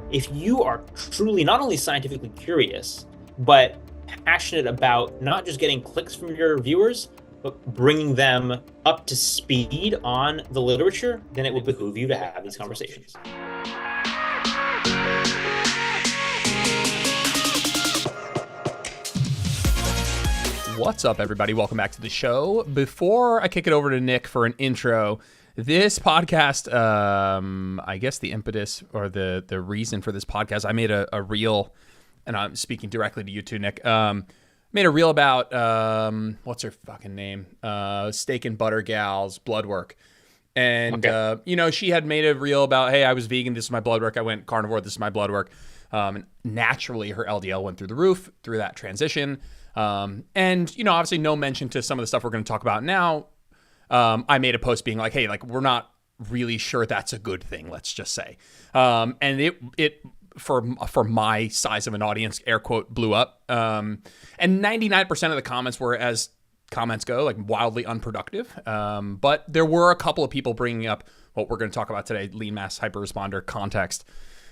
if you are truly not only scientifically curious, but passionate about not just getting clicks from your viewers, but bringing them up to speed on the literature, then it will behoove you to have these conversations. What's up, everybody? Welcome back to the show. Before I kick it over to Nick for an intro, this podcast, I guess the impetus or the reason for this podcast, I made a reel, and I'm speaking directly to you too, Nick. Made a reel about, what's her fucking name? Steak and Butter Gal's blood work. And, Okay. She had made a reel about, hey, I was vegan, this is my blood work. I went carnivore, this is my blood work. And naturally, her LDL went through the roof through that transition. And, obviously no mention to some of the stuff we're going to talk about now. I made a post being like, hey, like, we're not really sure that's a good thing, let's just say. And it for my size of an audience, air quote, blew up. And 99% of the comments were, as comments go, like wildly unproductive. But there were a couple of people bringing up what we're going to talk about today, lean mass hyperresponder context.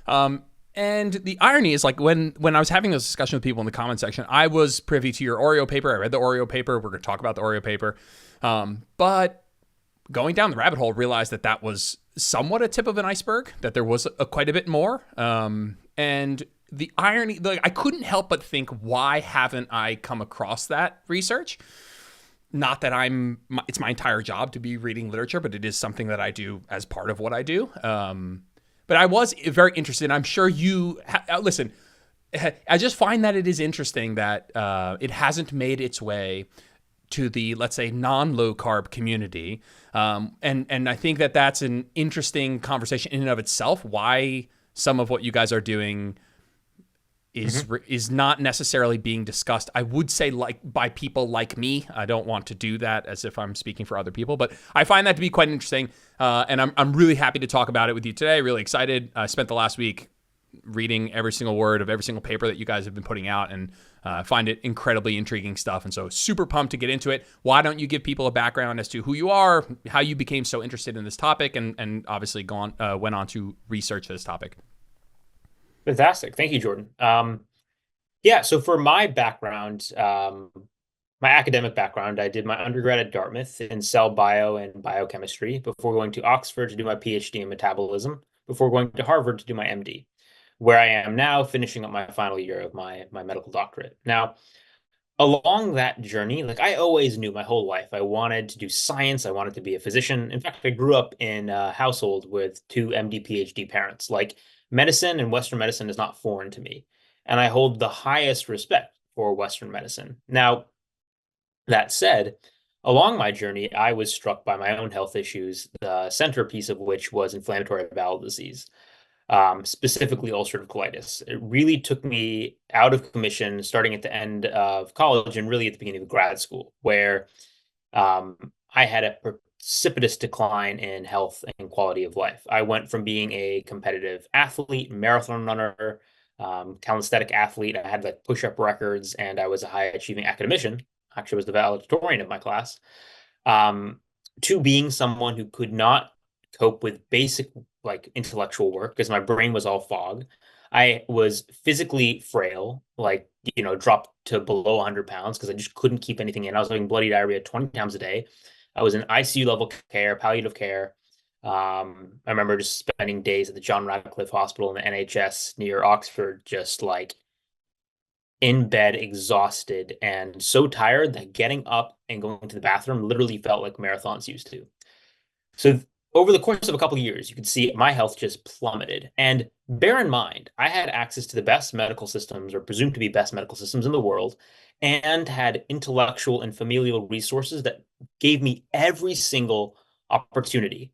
And the irony is, like, when I was having this discussion with people in the comment section, I was privy to your Oreo paper. I read the Oreo paper. We're going to talk about the Oreo paper. But going down the rabbit hole, realized that was somewhat a tip of an iceberg, that there was quite a bit more. And the irony, like, I couldn't help but think, why haven't I come across that research? Not that it's my entire job to be reading literature, but it is something that I do as part of what I do. But I was very interested. I'm sure you listen. I just find that it is interesting that it hasn't made its way to the, let's say, non-low carb community, and I think that that's an interesting conversation in and of itself. Why some of what you guys are doing is not necessarily being discussed, I would say, like, by people like me. I don't want to do that as if I'm speaking for other people, but I find that to be quite interesting, and I'm really happy to talk about it with you today. Really excited. I spent the last week reading every single word of every single paper that you guys have been putting out, and find it incredibly intriguing stuff, and so super pumped to get into it. Why don't you give people a background as to who you are, how you became so interested in this topic, and obviously went on to research this topic. Fantastic. Thank you, Jordan. Yeah, so for my background, my academic background, I did my undergrad at Dartmouth in cell bio and biochemistry before going to Oxford to do my PhD in metabolism, before going to Harvard to do my MD, where I am now finishing up my final year of my medical doctorate. Now, along that journey, like, I always knew my whole life I wanted to do science. I wanted to be a physician. In fact, I grew up in a household with two MD, PhD parents. Like, medicine and Western medicine is not foreign to me, and I hold the highest respect for Western medicine. Now, that said, along my journey, I was struck by my own health issues, the centerpiece of which was inflammatory bowel disease, specifically ulcerative colitis. It really took me out of commission starting at the end of college and really at the beginning of grad school, where I had a precipitous decline in health and quality of life. I went from being a competitive athlete, marathon runner, calisthenic athlete. I had like push-up records, and I was a high-achieving academician. Actually, was the valedictorian of my class. To being someone who could not cope with basic, like, intellectual work because my brain was all fog. I was physically frail, like, dropped to below 100 pounds because I just couldn't keep anything in. I was having bloody diarrhea 20 times a day. I was in ICU level care, palliative care. I remember just spending days at the John Radcliffe Hospital in the NHS near Oxford, just like in bed, exhausted, and so tired that getting up and going to the bathroom literally felt like marathons used to. So over the course of a couple of years, you could see my health just plummeted. And bear in mind, I had access to the best medical systems, or presumed to be best medical systems in the world, and had intellectual and familial resources that gave me every single opportunity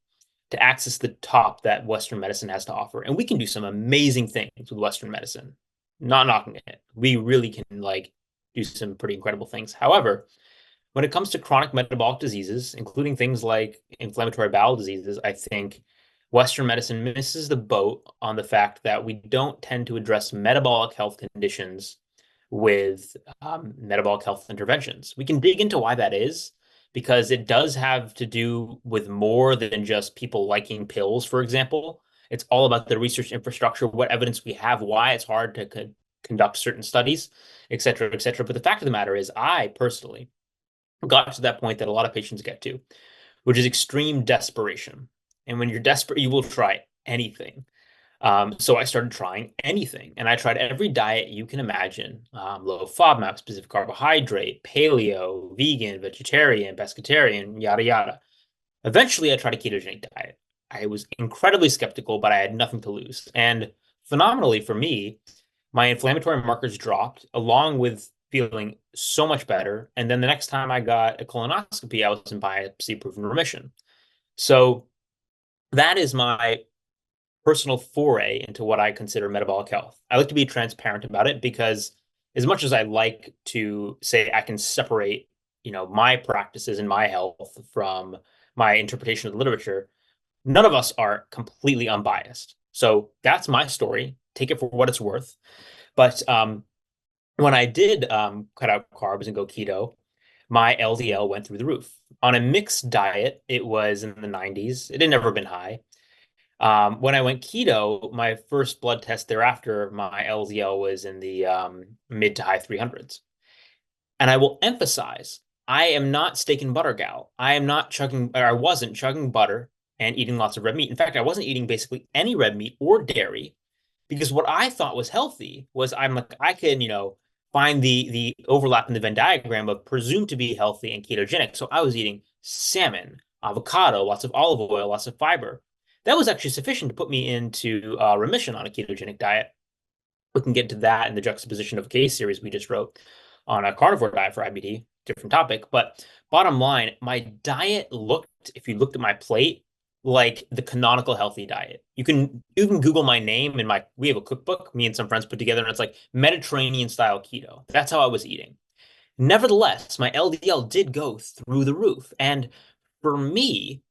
to access the top that Western medicine has to offer. And we can do some amazing things with Western medicine. Not knocking it. We really can, like, do some pretty incredible things. However, when it comes to chronic metabolic diseases, including things like inflammatory bowel diseases, I think Western medicine misses the boat on the fact that we don't tend to address metabolic health conditions with metabolic health interventions. We can dig into why that is, because it does have to do with more than just people liking pills, for example. It's all about the research infrastructure, what evidence we have, why it's hard to conduct certain studies, et cetera, et cetera. But the fact of the matter is, I personally got to that point that a lot of patients get to, which is extreme desperation. And when you're desperate, you will try anything. So I started trying anything, and I tried every diet you can imagine: low FODMAP, specific carbohydrate, paleo, vegan, vegetarian, pescatarian, yada yada. Eventually, I tried a ketogenic diet. I was incredibly skeptical, but I had nothing to lose. And phenomenally for me, my inflammatory markers dropped along with feeling so much better. And then the next time I got a colonoscopy, I was in biopsy-proven remission. So that is my personal foray into what I consider metabolic health. I like to be transparent about it because as much as I like to say I can separate, my practices and my health from my interpretation of the literature, none of us are completely unbiased. So that's my story. Take it for what it's worth. But when I did cut out carbs and go keto, my LDL went through the roof. On a mixed diet, it was in the 90s. It had never been high. When I went keto, my first blood test thereafter, my LDL was in the mid to high 300s. And I will emphasize, I am not steak and butter gal. I am not chugging, or I wasn't chugging butter and eating lots of red meat. In fact, I wasn't eating basically any red meat or dairy because what I thought was healthy was I'm like, I can, find the overlap in the Venn diagram of presumed to be healthy and ketogenic. So I was eating salmon, avocado, lots of olive oil, lots of fiber. That was actually sufficient to put me into remission on a ketogenic diet. We can get to that in the juxtaposition of a case series we just wrote on a carnivore diet for IBD, different topic. But bottom line, my diet looked, if you looked at my plate, like the canonical healthy diet. You can Google my name and we have a cookbook me and some friends put together, and it's like Mediterranean style keto. That's how I was eating. Nevertheless, my LDL did go through the roof. And for me,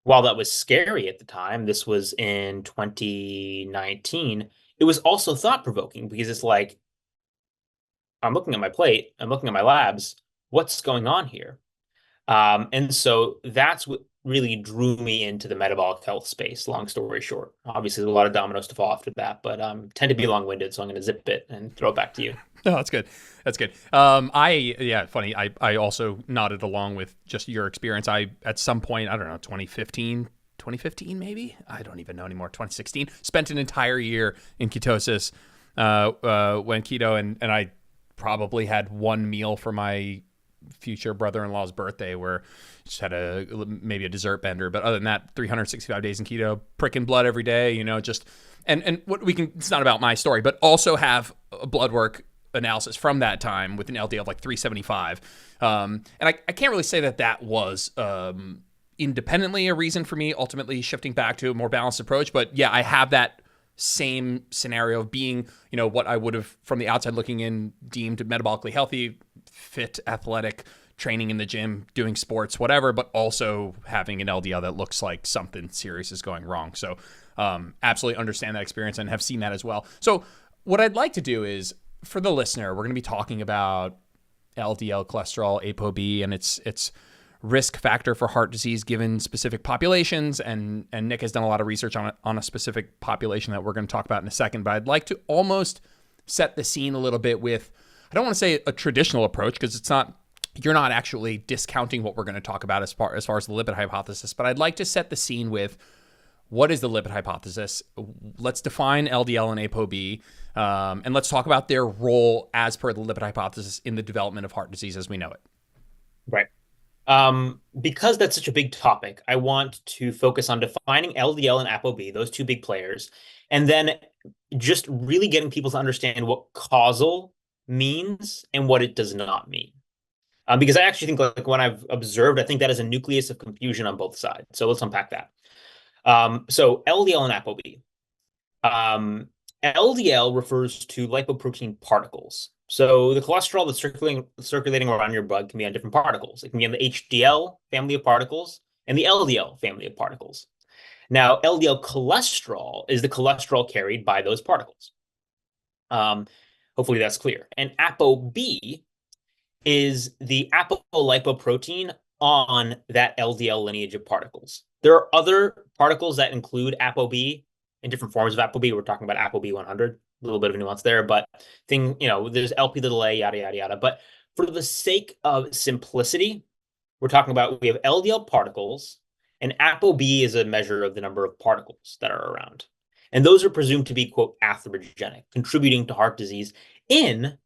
while that was scary at the time, this was in 2019, it was also thought provoking because it's like, I'm looking at my plate, I'm looking at my labs, what's going on here? And so that's what really drew me into the metabolic health space, long story short. Obviously, there's a lot of dominoes to fall after that, but tend to be long-winded, so I'm going to zip it and throw it back to you. No, that's good. That's good. Funny. I also nodded along with just your experience. I, at some point, I don't know, 2015 maybe? I don't even know anymore. 2016, spent an entire year in ketosis, went keto, and I probably had one meal for my future brother-in-law's birthday where just had maybe a dessert bender, but other than that, 365 days in keto, pricking blood every day, just, and what we can, it's not about my story, but also have a blood work analysis from that time with an LDL of like 375. And I can't really say that was independently a reason for me ultimately shifting back to a more balanced approach. But yeah, I have that same scenario of being, what I would have from the outside looking in deemed metabolically healthy, fit, athletic, training in the gym, doing sports, whatever, but also having an LDL that looks like something serious is going wrong. So absolutely understand that experience and have seen that as well. So what I'd like to do is, for the listener, we're going to be talking about LDL cholesterol, ApoB, and its risk factor for heart disease given specific populations. And Nick has done a lot of research on a specific population that we're going to talk about in a second. But I'd like to almost set the scene a little bit with, I don't want to say a traditional approach because you're not actually discounting what we're going to talk about as far as the lipid hypothesis. But I'd like to set the scene with, what is the lipid hypothesis? Let's define LDL and ApoB, and let's talk about their role as per the lipid hypothesis in the development of heart disease as we know it. Right. Because that's such a big topic, I want to focus on defining LDL and ApoB, those two big players, and then just really getting people to understand what causal means and what it does not mean. Because I actually think, like when I've observed, I think that is a nucleus of confusion on both sides. So let's unpack that. So LDL and ApoB. LDL refers to lipoprotein particles. So the cholesterol that's circulating around your blood can be on different particles. It can be on the HDL family of particles and the LDL family of particles. Now, LDL cholesterol is the cholesterol carried by those particles. Hopefully that's clear. And ApoB is the apolipoprotein on that LDL lineage of particles. There are other particles that include ApoB, in different forms of ApoB. We're talking about ApoB 100, a little bit of a nuance there, but there's LP little a, yada, yada, yada. But for the sake of simplicity, we're talking about we have LDL particles, and ApoB is a measure of the number of particles that are around. And those are presumed to be, quote, atherogenic, contributing to heart disease in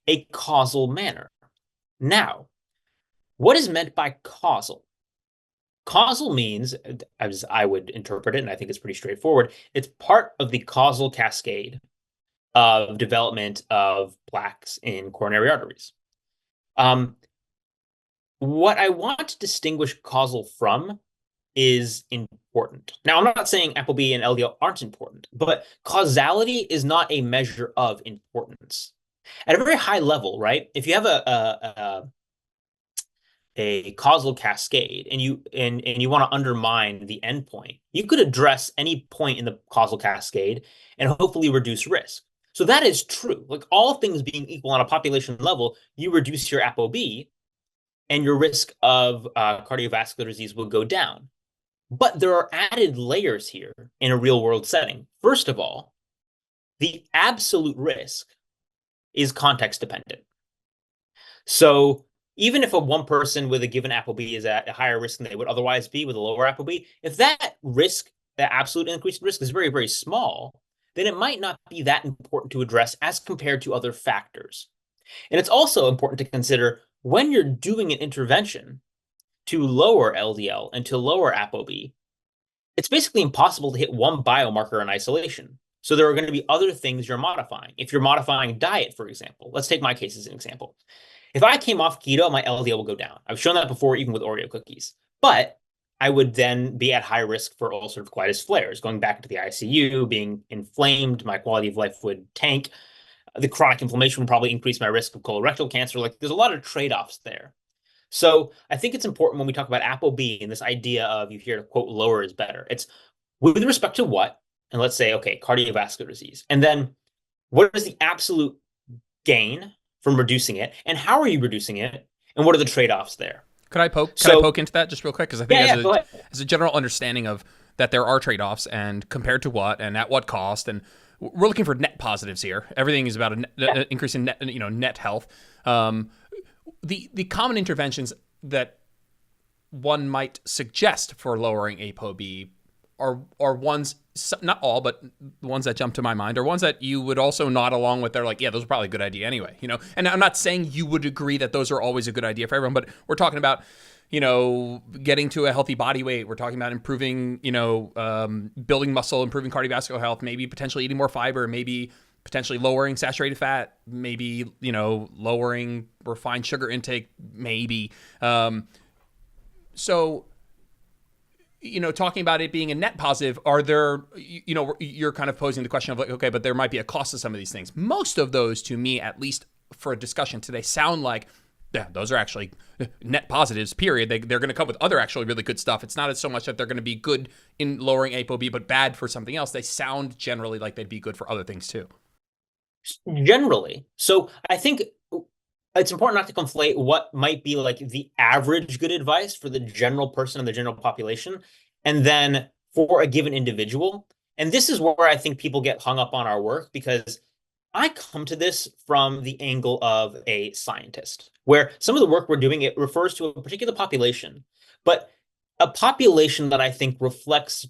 a causal manner. Now, what is meant by causal? Causal means, as I would interpret it, and I think it's pretty straightforward, it's part of the causal cascade of development of plaques in coronary arteries. What I want to distinguish causal from is important. Now, I'm not saying ApoB and LDL aren't important, but causality is not a measure of importance. At a very high level, right? If you have a causal cascade and you want to undermine the endpoint, you could address any point in the causal cascade and hopefully reduce risk. So that is true. Like all things being equal on a population level, you reduce your ApoB and your risk of cardiovascular disease will go down. But there are added layers here in a real world setting. First of all, the absolute risk is context dependent. So even if one person with a given ApoB is at a higher risk than they would otherwise be with a lower ApoB, if that risk, that absolute increase in risk is very, very small, then it might not be that important to address as compared to other factors. And it's also important to consider when you're doing an intervention to lower LDL and to lower ApoB, it's basically impossible to hit one biomarker in isolation. So there are going to be other things you're modifying. If you're modifying diet, for example, let's take my case as an example. If I came off keto, my LDL will go down. I've shown that before, even with Oreo cookies. But I would then be at high risk for ulcerative colitis flares, going back into the ICU, being inflamed, my quality of life would tank. The chronic inflammation would probably increase my risk of colorectal cancer. Like there's a lot of trade-offs there. So I think it's important when we talk about ApoB and this idea of you hear, quote, lower is better. It's with respect to what? And let's say, okay, cardiovascular disease. And then what is the absolute gain from reducing it? And how are you reducing it? And what are the trade-offs there? Could I poke into that just real quick? Because I think as a general understanding of that there are trade-offs and compared to what and at what cost, and we're looking for net positives here. Everything is about an increase in net health. The common interventions that one might suggest for lowering ApoB are ones, not all, but the ones that jump to my mind are ones that you would also nod along with. They're like, yeah, those are probably a good idea anyway, And I'm not saying you would agree that those are always a good idea for everyone, but we're talking about, getting to a healthy body weight. We're talking about improving, building muscle, improving cardiovascular health, maybe potentially eating more fiber, maybe potentially lowering saturated fat, maybe, lowering refined sugar intake, maybe. So, talking about it being a net positive, are there, you're kind of posing the question of like, okay, but there might be a cost to some of these things. Most of those, to me, at least for a discussion today, sound like, yeah, those are actually net positives, period. They're going to come with other actually really good stuff. It's not so much that they're going to be good in lowering ApoB, but bad for something else. They sound generally like they'd be good for other things too. Generally. So I think it's important not to conflate what might be like the average good advice for the general person and the general population, and then for a given individual. And this is where I think people get hung up on our work, because I come to this from the angle of a scientist, where some of the work we're doing, it refers to a particular population, but a population that I think reflects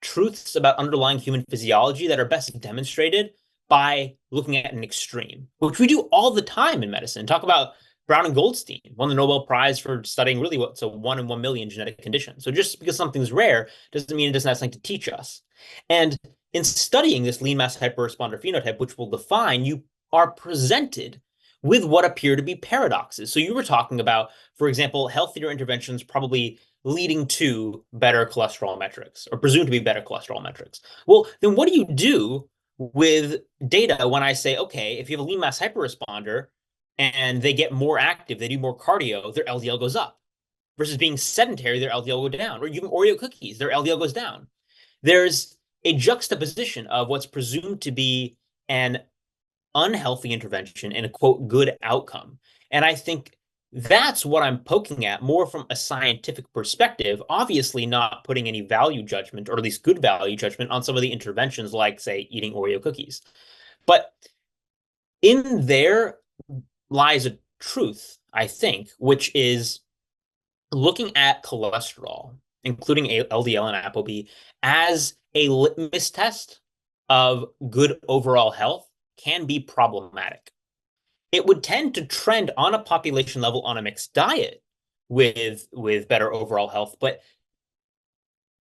truths about underlying human physiology that are best demonstrated by looking at an extreme, which we do all the time in medicine. Talk about Brown and Goldstein, won the Nobel Prize for studying really what's a 1 in 1 million genetic condition. So just because something's rare doesn't mean it doesn't have something to teach us. And in studying this lean mass hyperresponder phenotype, which we'll define, you are presented with what appear to be paradoxes. So you were talking about, for example, healthier interventions probably leading to better cholesterol metrics, or presumed to be better cholesterol metrics. Well, then what do you do with data when I say, okay, if you have a lean mass hyperresponder and they get more active, they do more cardio, their LDL goes up, versus being sedentary, their LDL will go down, or even Oreo cookies, their LDL goes down. There's a juxtaposition of what's presumed to be an unhealthy intervention and a, quote, good outcome. And I think That's what I'm poking at more from a scientific perspective, obviously not putting any value judgment, or at least good value judgment, on some of the interventions like, say, eating Oreo cookies. But in there lies a truth, I think, which is looking at cholesterol, including LDL and ApoB, as a litmus test of good overall health can be problematic. It would tend to trend on a population level on a mixed diet with better overall health. But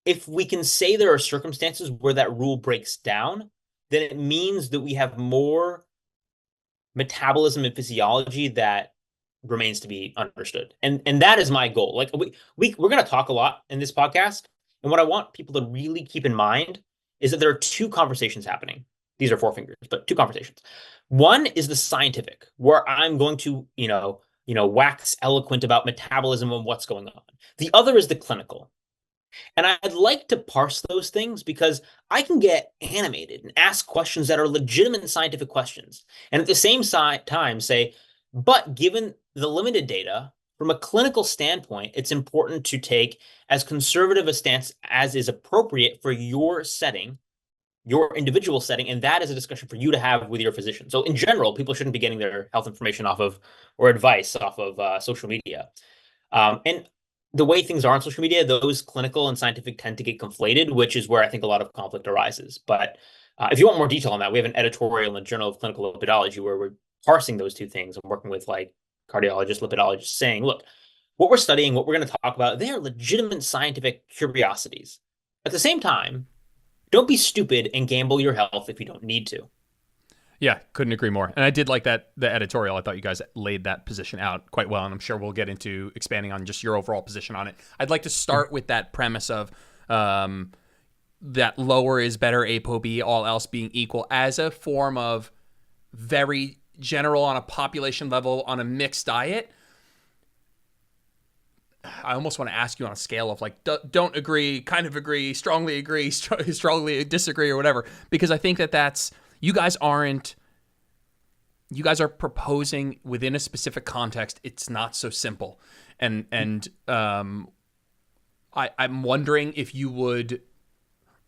if we can say there are circumstances where that rule breaks down, then it means that we have more metabolism and physiology that remains to be understood. And that is my goal. Like we're going to talk a lot in this podcast, and what I want people to really keep in mind is that there are two conversations happening. These are four fingers, but two conversations. One is the scientific, where I'm going to, wax eloquent about metabolism and what's going on. The other is the clinical. And I'd like to parse those things because I can get animated and ask questions that are legitimate scientific questions. And at the same time say, but given the limited data, from a clinical standpoint, it's important to take as conservative a stance as is appropriate for your setting, your individual setting, and that is a discussion for you to have with your physician. So in general, people shouldn't be getting their health information off of, or advice off of social media. And the way things are on social media, those clinical and scientific tend to get conflated, which is where I think a lot of conflict arises. But if you want more detail on that, we have an editorial in the Journal of Clinical Lipidology where we're parsing those two things and working with like cardiologists, lipidologists, saying, look, what we're studying, what we're going to talk about, they are legitimate scientific curiosities. At the same time, don't be stupid and gamble your health if you don't need to. Yeah, couldn't agree more. And I did like the editorial. I thought you guys laid that position out quite well, and I'm sure we'll get into expanding on just your overall position on it. I'd like to start with that premise of that lower is better ApoB, all else being equal, as a form of very general on a population level on a mixed diet. I almost want to ask you on a scale of like don't agree, kind of agree, strongly agree, strongly disagree, or whatever, because I think that's you guys are proposing within a specific context. It's not so simple. And I'm wondering if you would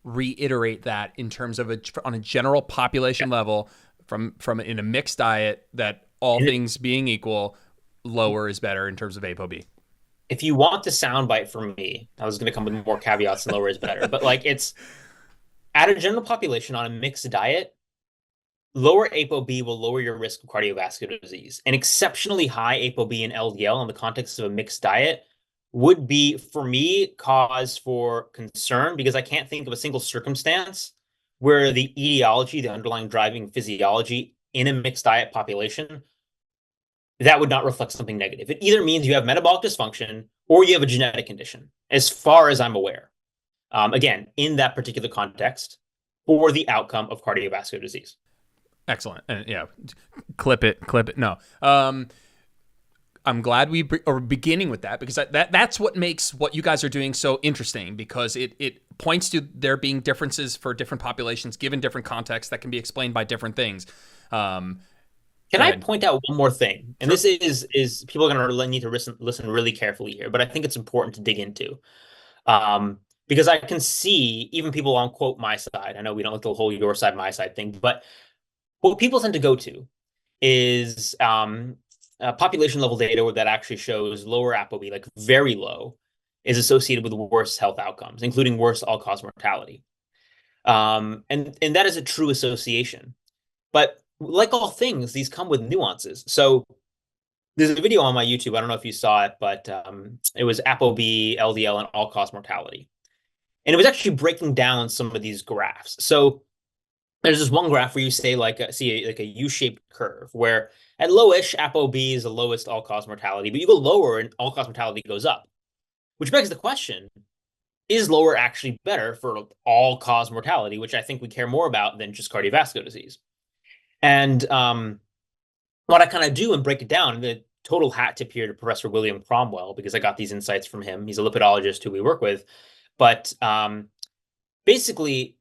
reiterate that in terms of on a general population level from in a mixed diet, that all things being equal, lower is better in terms of ApoB. If you want the soundbite from me, I was going to come with more caveats and lower is better, but like it's at a general population on a mixed diet, lower ApoB will lower your risk of cardiovascular disease. An exceptionally high ApoB and LDL in the context of a mixed diet would be, for me, cause for concern because I can't think of a single circumstance where the etiology, the underlying driving physiology in a mixed diet population, that would not reflect something negative. It either means you have metabolic dysfunction or you have a genetic condition, as far as I'm aware. Again, in that particular context, for the outcome of cardiovascular disease. Excellent. And yeah, clip it. No. I'm glad we are beginning with that because that's what makes what you guys are doing so interesting, because it points to there being differences for different populations given different contexts that can be explained by different things. Can I point out one more thing? And sure. This is people are going to need to listen really carefully here, but I think it's important to dig into. Because I can see even people on quote my side. I know we don't like the whole your side, my side thing, but what people tend to go to is population level data that actually shows lower ApoB, like very low, is associated with worse health outcomes, including worse all-cause mortality. And that is a true association. But like all things, these come with nuances. So there's a video on my YouTube. I don't know if you saw it, but it was ApoB, LDL, and all-cause mortality. And it was actually breaking down some of these graphs. So there's this one graph where you say see a U-shaped curve where at lowish, ApoB is the lowest all-cause mortality, but you go lower and all-cause mortality goes up, which begs the question, is lower actually better for all-cause mortality, which I think we care more about than just cardiovascular disease? And what I kind of do and break it down, the total hat tip here to Professor William Cromwell, because I got these insights from him. He's a lipidologist who we work with. But basically,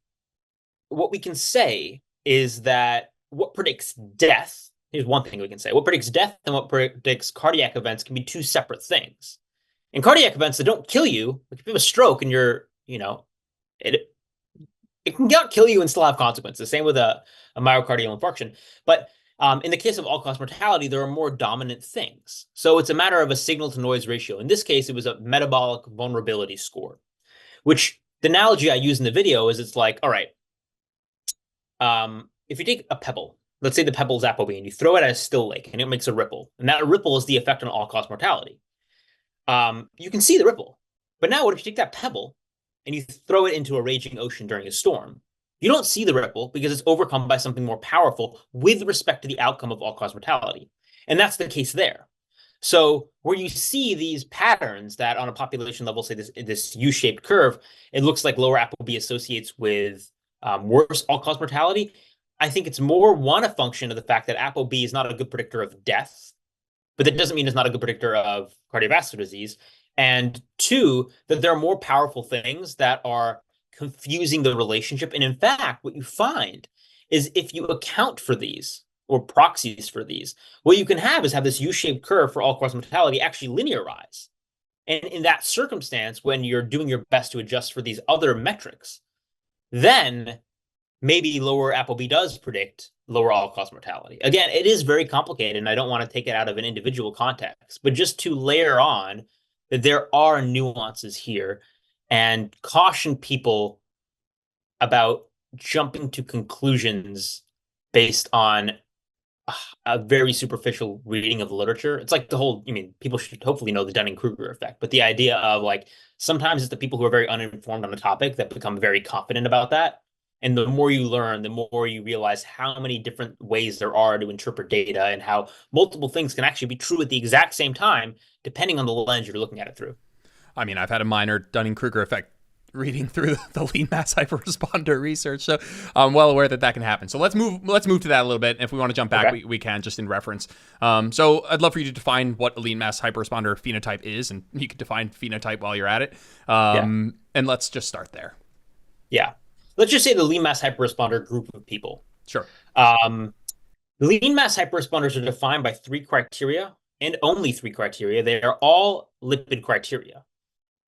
what we can say is that what predicts death here's one thing we can say. What predicts death and what predicts cardiac events can be two separate things. In cardiac events that don't kill you, like if you have a stroke and it it can not kill you and still have consequences. Same with a myocardial infarction. But in the case of all-cause mortality, there are more dominant things. So it's a matter of a signal-to-noise ratio. In this case, it was a metabolic vulnerability score, which the analogy I use in the video is it's like, all right, if you take a pebble, let's say the pebble is Applebean, you throw it at a still lake and it makes a ripple. And that ripple is the effect on all-cause mortality. You can see the ripple. But now what if you take that pebble and you throw it into a raging ocean during a storm? You don't see the ripple because it's overcome by something more powerful with respect to the outcome of all-cause mortality. And that's the case there. So where you see these patterns that on a population level, say this U-shaped curve, it looks like lower ApoB associates with worse all-cause mortality. I think it's more a function of the fact that ApoB is not a good predictor of death, but that doesn't mean it's not a good predictor of cardiovascular disease. And two, that there are more powerful things that are confusing the relationship. And in fact, what you find is if you account for these or proxies for these, what you can have this U-shaped curve for all-cause mortality actually linearize. And in that circumstance, when you're doing your best to adjust for these other metrics, then maybe lower ApoB does predict lower all-cause mortality. Again, it is very complicated, and I don't want to take it out of an individual context, but just to layer on that there are nuances here and caution people about jumping to conclusions based on a very superficial reading of the literature. It's like people should hopefully know the Dunning-Kruger effect, but the idea of like, sometimes it's the people who are very uninformed on a topic that become very confident about that. And the more you learn, the more you realize how many different ways there are to interpret data and how multiple things can actually be true at the exact same time, depending on the lens you're looking at it through. I mean, I've had a minor Dunning-Kruger effect reading through the lean mass hyperresponder research, so I'm well aware that can happen. So let's move to that a little bit. If we want to jump back, okay, we can, just in reference. So I'd love for you to define what a lean mass hyperresponder phenotype is, and you can define phenotype while you're at it. And let's just start there. Yeah. Let's just say the lean mass hyperresponder group of people. Sure. Lean mass hyperresponders are defined by three criteria and only three criteria. They are all lipid criteria.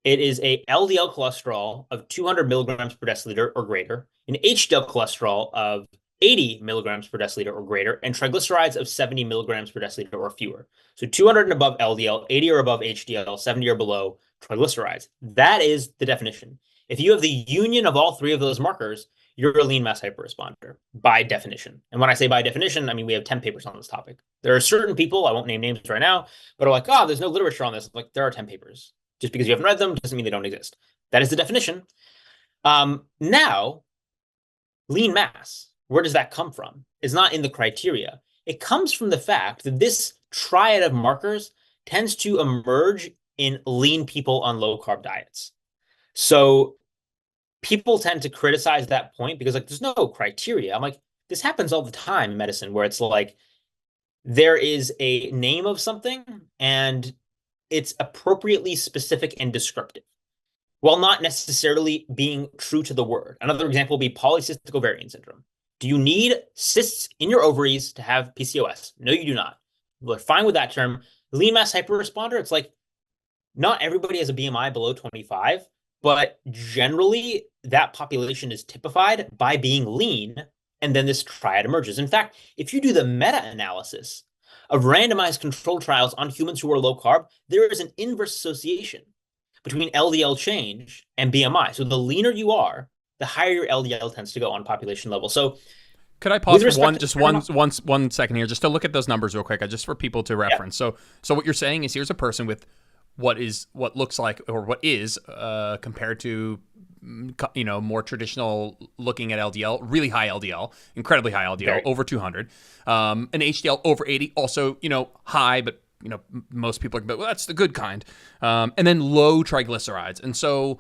It is a LDL cholesterol of 200 milligrams per deciliter or greater, an HDL cholesterol of 80 milligrams per deciliter or greater, and triglycerides of 70 milligrams per deciliter or fewer. So 200 and above LDL, 80 or above HDL, 70 or below triglycerides. That is the definition. If you have the union of all three of those markers, you're a lean mass hyperresponder by definition. And when I say by definition, I mean we have 10 papers on this topic. There are certain people, I won't name names right now, but are like, oh, there's no literature on this. Like, there are 10 papers. Just because you haven't read them doesn't mean they don't exist. That is the definition. Now, lean mass, where does that come from? It's not in the criteria. It comes from the fact that this triad of markers tends to emerge in lean people on low-carb diets. So people tend to criticize that point because like there's no criteria. I'm like, this happens all the time in medicine where it's like there is a name of something and it's appropriately specific and descriptive, while not necessarily being true to the word. Another example would be polycystic ovarian syndrome. Do you need cysts in your ovaries to have PCOS? No, you do not. We're fine with that term. Lean mass hyperresponder, it's like not everybody has a BMI below 25, but generally that population is typified by being lean, and then this triad emerges. In fact, if you do the meta-analysis of randomized controlled trials on humans who are low carb, there is an inverse association between LDL change and BMI. So the leaner you are, the higher your LDL tends to go on population level. So could I pause for one second here, just to look at those numbers real quick, just for people to reference. Yeah. So what you're saying is here's a person with what looks like, or what is compared to, you know, more traditional looking at LDL, really high LDL, incredibly high LDL, right, over 200, an HDL over 80, also, you know, high, but, you know, most people are, but well, that's the good kind. And then low triglycerides. And so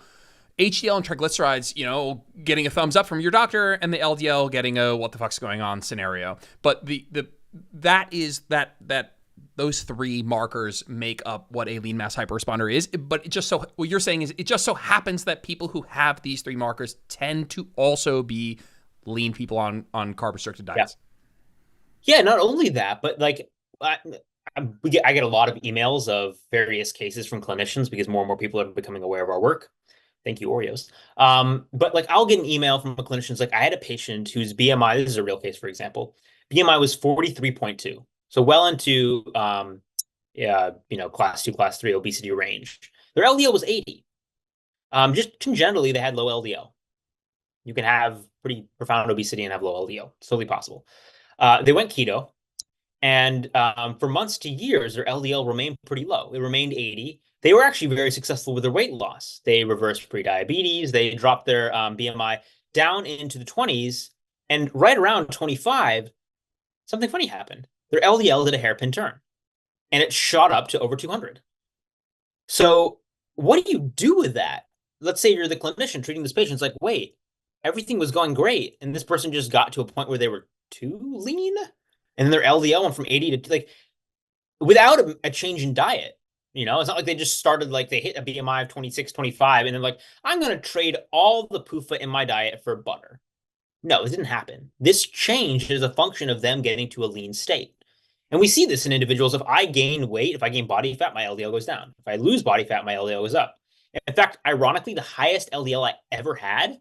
HDL and triglycerides, you know, getting a thumbs up from your doctor, and the LDL getting a what the fuck's going on scenario. But those three markers make up what a lean mass hyperresponder is. But it just so, what you're saying is it just so happens that people who have these three markers tend to also be lean people on carb restricted diets. Yeah, not only that, but like I get a lot of emails of various cases from clinicians because more and more people are becoming aware of our work. Thank you, Oreos. But like I'll get an email from a clinician who's like, I had a patient whose BMI, this is a real case, for example, BMI was 43.2. So well into yeah, class two, class three obesity range. Their LDL was 80. Just congenitally, they had low LDL. You can have pretty profound obesity and have low LDL. It's totally possible. They went keto, and for months to years, their LDL remained pretty low. It remained 80. They were actually very successful with their weight loss. They reversed prediabetes. They dropped their BMI down into the 20s. And right around 25, something funny happened. Their LDL did a hairpin turn and it shot up to over 200. So, what do you do with that? Let's say you're the clinician treating this patient. It's like, wait, everything was going great. And this person just got to a point where they were too lean. And then their LDL went from 80 to like, without a change in diet. It's not like they just started like they hit a BMI of 26, 25, and then like, I'm going to trade all the PUFA in my diet for butter. No, it didn't happen. This change is a function of them getting to a lean state. And we see this in individuals. If I gain weight, if I gain body fat, my LDL goes down. If I lose body fat, my LDL goes up. In fact, ironically, the highest LDL I ever had,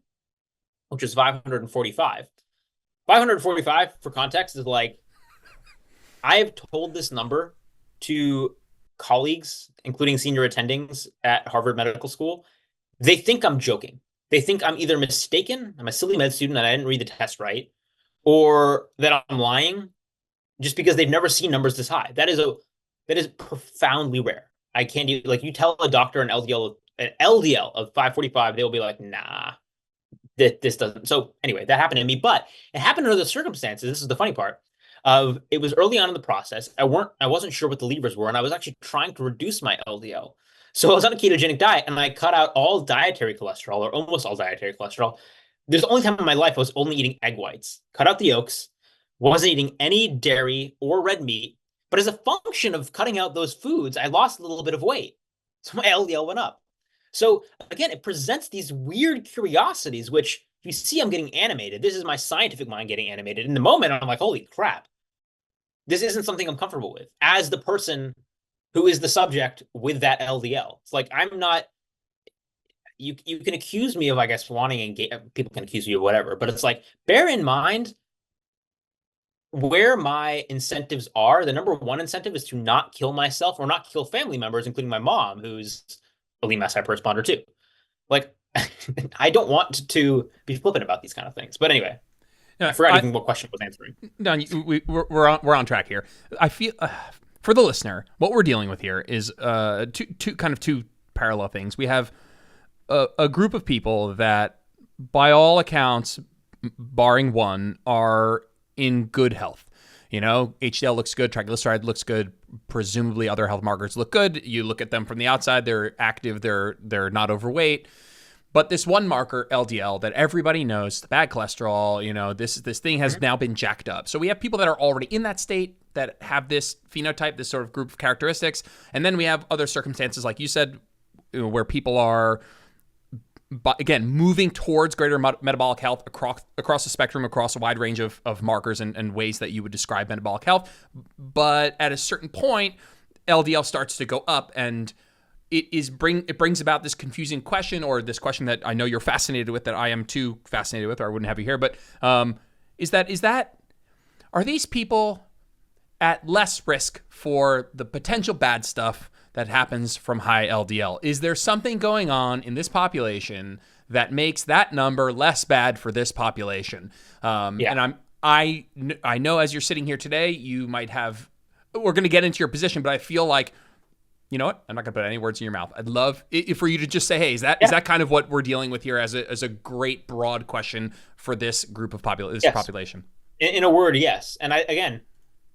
which was 545. 545, for context, is like, I have told this number to colleagues, including senior attendings at Harvard Medical School. They think I'm joking. They think I'm either mistaken, I'm a silly med student and I didn't read the test right, or that I'm lying just because they've never seen numbers this high. That is profoundly rare. I can't even like you tell a doctor an LDL of 545, they'll be like, nah, this doesn't. So anyway, that happened to me, but it happened under the circumstances. This is the funny part. Of it was early on in the process. I wasn't sure what the levers were, and I was actually trying to reduce my LDL. So I was on a ketogenic diet, and I cut out all dietary cholesterol, or almost all dietary cholesterol. There's the only time in my life I was only eating egg whites, cut out the yolks, wasn't eating any dairy or red meat. But as a function of cutting out those foods, I lost a little bit of weight. So my LDL went up. So again, it presents these weird curiosities, which you see I'm getting animated. This is my scientific mind getting animated. In the moment, I'm like, holy crap. This isn't something I'm comfortable with as the person who is the subject with that LDL. It's like, I'm not, you can accuse me of, I guess, wanting people can accuse you of whatever, but it's like, bear in mind where my incentives are. The number one incentive is to not kill myself or not kill family members, including my mom, who's a lean mass hyper-responder too. Like, I don't want to be flippant about these kind of things. But anyway, No, I forgot even what question I was answering. No, we're on track here. I feel for the listener, what we're dealing with here is two parallel things. We have a group of people that, by all accounts, barring one, are in good health. HDL looks good, triglyceride looks good, presumably other health markers look good. You look at them from the outside, they're active, they're not overweight. But this one marker, LDL, that everybody knows, the bad cholesterol, this thing has now been jacked up. So we have people that are already in that state that have this phenotype, this sort of group of characteristics. And then we have other circumstances, like you said, where people are, again, moving towards greater metabolic health across the spectrum, across a wide range of markers and ways that you would describe metabolic health. But at a certain point, LDL starts to go up, and it brings about this confusing question, or this question that I know you're fascinated with, that I am too fascinated with, or I wouldn't have you here. But are these people at less risk for the potential bad stuff that happens from high LDL? Is there something going on in this population that makes that number less bad for this population? Yeah. And I know as you're sitting here today, you might have. We're going to get into your position, but I feel like, you know what? I'm not going to put any words in your mouth. I'd love for you to just say, hey, is that kind of what we're dealing with here as a great broad question for this group of population? In a word, yes. And again,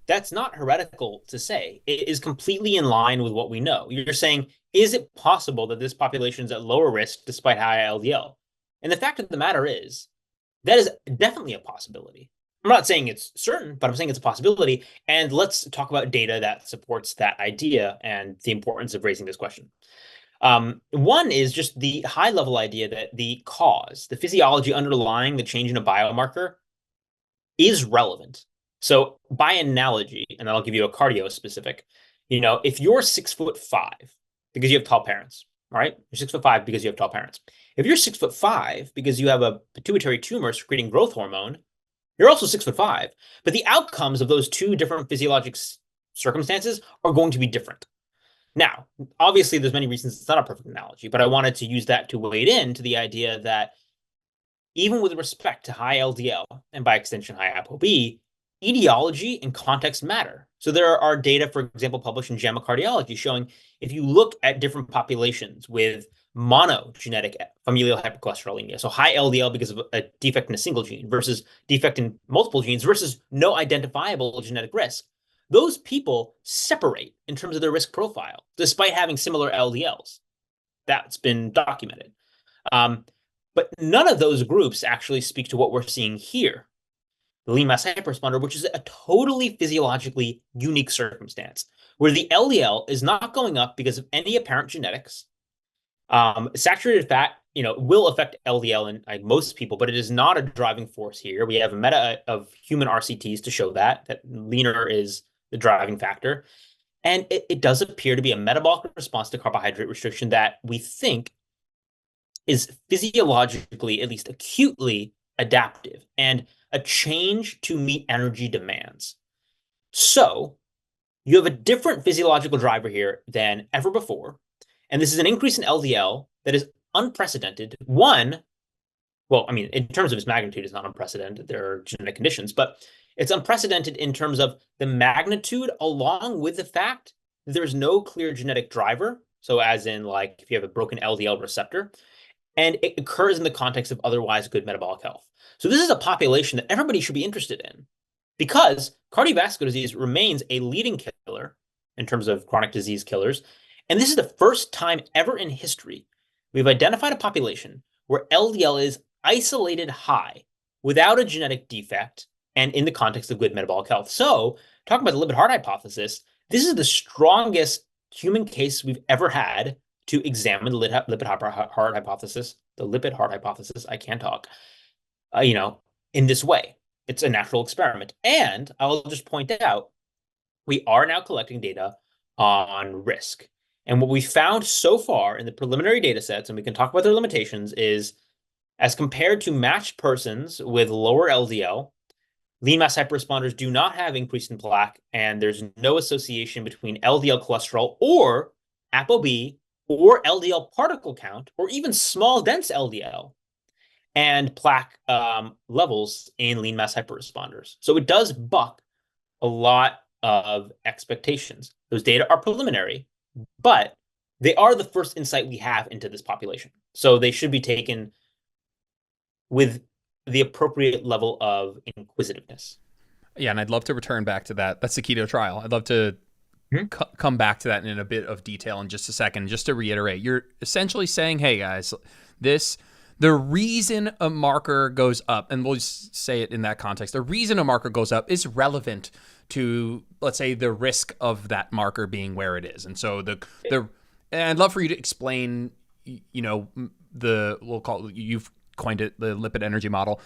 that's not heretical to say. It is completely in line with what we know. You're saying, is it possible that this population is at lower risk despite high LDL? And the fact of the matter is, that is definitely a possibility. I'm not saying it's certain, but I'm saying it's a possibility. And let's talk about data that supports that idea and the importance of raising this question. One is just the high level idea that the cause, the physiology underlying the change in a biomarker is relevant. So by analogy, and I'll give you a cardio specific, if you're 6'5" because you have tall parents, right? You're 6'5" because you have tall parents. If you're 6'5" because you have a pituitary tumor secreting growth hormone, you're also 6'5". But the outcomes of those two different physiologic circumstances are going to be different. Now, obviously, there's many reasons it's not a perfect analogy, but I wanted to use that to wade into the idea that even with respect to high LDL and by extension high ApoB, etiology and context matter. So there are data, for example, published in JAMA Cardiology showing if you look at different populations with monogenetic familial hypercholesterolemia, so high LDL because of a defect in a single gene versus defect in multiple genes versus no identifiable genetic risk, those people separate in terms of their risk profile, despite having similar LDLs. That's been documented. Um, but none of those groups actually speak to what we're seeing here, the lean mass hyperresponder, which is a totally physiologically unique circumstance where the LDL is not going up because of any apparent genetics. Saturated fat, will affect LDL in most people, but it is not a driving force here. We have a meta of human RCTs to show that leaner is the driving factor. And it does appear to be a metabolic response to carbohydrate restriction that we think is physiologically, at least acutely, adaptive and a change to meet energy demands. So you have a different physiological driver here than ever before. And this is an increase in LDL that is unprecedented. Well, I mean, in terms of its magnitude, it's not unprecedented. There are genetic conditions, but it's unprecedented in terms of the magnitude, along with the fact that there's no clear genetic driver. So, as in, like, if you have a broken LDL receptor, and it occurs in the context of otherwise good metabolic health. So this is a population that everybody should be interested in because cardiovascular disease remains a leading killer in terms of chronic disease killers. And this is the first time ever in history we've identified a population where LDL is isolated high without a genetic defect and in the context of good metabolic health. So talking about the lipid heart hypothesis, this is the strongest human case we've ever had to examine the lipid heart hypothesis, the lipid heart hypothesis. I can't talk, in this way. It's a natural experiment. And I'll just point out, we are now collecting data on risk. And what we found so far in the preliminary data sets, and we can talk about their limitations, is as compared to matched persons with lower LDL, lean mass hyperresponders do not have increase in plaque, and there's no association between LDL cholesterol or ApoB or LDL particle count, or even small dense LDL and plaque levels in lean mass hyperresponders. So it does buck a lot of expectations. Those data are preliminary, but they are the first insight we have into this population. So they should be taken with the appropriate level of inquisitiveness. Yeah, and I'd love to return back to that. That's the keto trial. I'd love to come back to that in a bit of detail in just a second. Just to reiterate, you're essentially saying, hey guys, the reason a marker goes up, and we'll just say it in that context, the reason a marker goes up is relevant to, let's say, the risk of that marker being where it is. And so and I'd love for you to explain, we'll call it, you've coined it, the lipid energy model,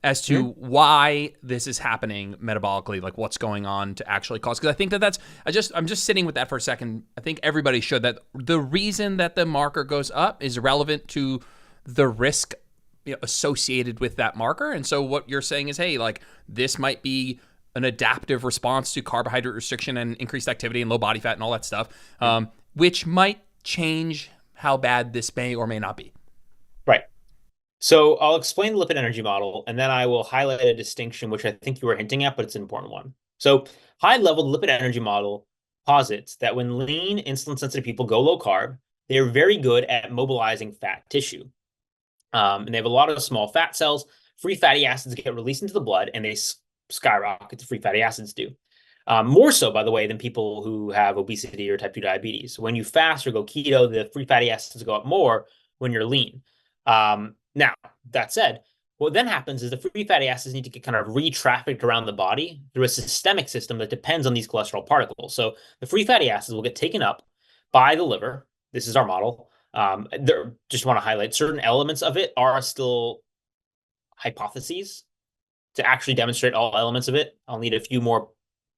as to why this is happening metabolically, like what's going on to actually cause. Because I think I'm just sitting with that for a second. I think everybody should, that the reason that the marker goes up is relevant to the risk associated with that marker. And so what you're saying is, hey, like this might be an adaptive response to carbohydrate restriction and increased activity and low body fat and all that stuff, which might change how bad this may or may not be. Right. So I'll explain the lipid energy model, and then I will highlight a distinction, which I think you were hinting at, but it's an important one. So high level, the lipid energy model posits that when lean, insulin sensitive people go low carb, they're very good at mobilizing fat tissue. And they have a lot of small fat cells. Free fatty acids get released into the blood, and they skyrocket. The free fatty acids do. More so, by the way, than people who have obesity or type 2 diabetes. When you fast or go keto, the free fatty acids go up more when you're lean. Now, that said, what then happens is the free fatty acids need to get kind of re-trafficked around the body through a systemic system that depends on these cholesterol particles. So the free fatty acids will get taken up by the liver. This is our model. Just want to highlight certain elements of it are still hypotheses. to actually demonstrate all elements of it. I'll need a few more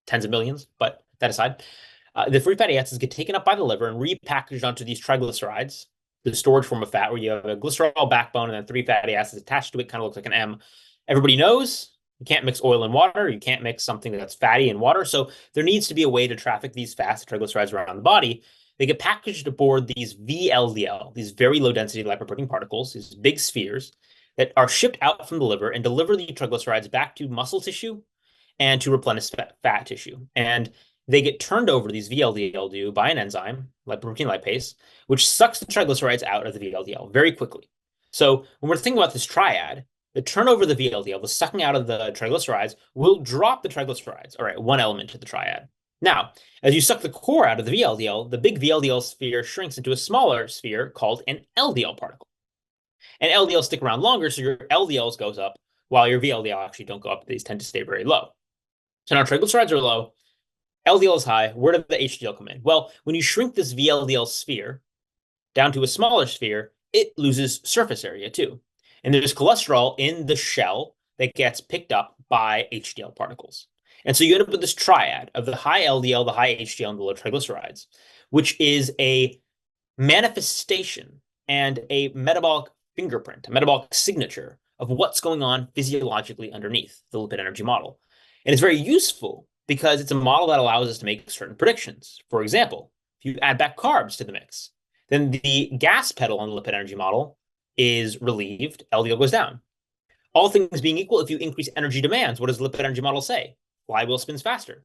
tens of millions, but that aside, the free fatty acids get taken up by the liver and repackaged onto these triglycerides, the storage form of fat, where you have a glycerol backbone and then three fatty acids attached to it, kind of looks like an M. Everybody knows you can't mix oil and water. You can't mix something that's fatty in water. So there needs to be a way to traffic these fats, triglycerides around the body. They get packaged aboard these VLDL, these very low density lipoprotein particles, these big spheres that are shipped out from the liver and deliver the triglycerides back to muscle tissue and to replenish fat tissue. And they get turned over, these VLDL do, by an enzyme, lipoprotein lipase, which sucks the triglycerides out of the VLDL very quickly. So when we're thinking about this triad, the turnover of the VLDL, the sucking out of the triglycerides, will drop the triglycerides. All right, one element to the triad. Now, as you suck the core out of the VLDL, the big VLDL sphere shrinks into a smaller sphere called an LDL particle. And LDLs stick around longer, so your LDLs goes up while your VLDL actually don't go up. These tend to stay very low. So now triglycerides are low, LDL is high. Where did the HDL come in? Well, when you shrink this VLDL sphere down to a smaller sphere, it loses surface area too. And there's cholesterol in the shell that gets picked up by HDL particles. And so you end up with this triad of the high LDL, the high HDL, and the low triglycerides, which is a manifestation and a metabolic fingerprint, a metabolic signature of what's going on physiologically underneath the lipid energy model. And it's very useful because it's a model that allows us to make certain predictions. For example, if you add back carbs to the mix, then the gas pedal on the lipid energy model is relieved, LDL goes down. All things being equal, if you increase energy demands, what does the lipid energy model say? Flywheel spins faster.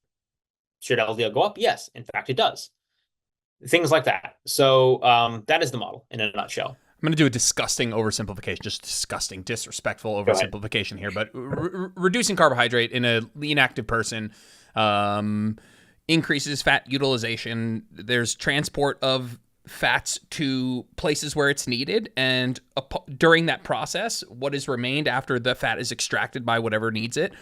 Should LDL go up? Yes, in fact, it does. Things like that. So that is the model in a nutshell. I'm going to do a disgusting oversimplification, just disgusting, disrespectful oversimplification here, but reducing carbohydrate in a lean active person increases fat utilization. There's transport of fats to places where it's needed. And during that process, what is remained after the fat is extracted by whatever needs it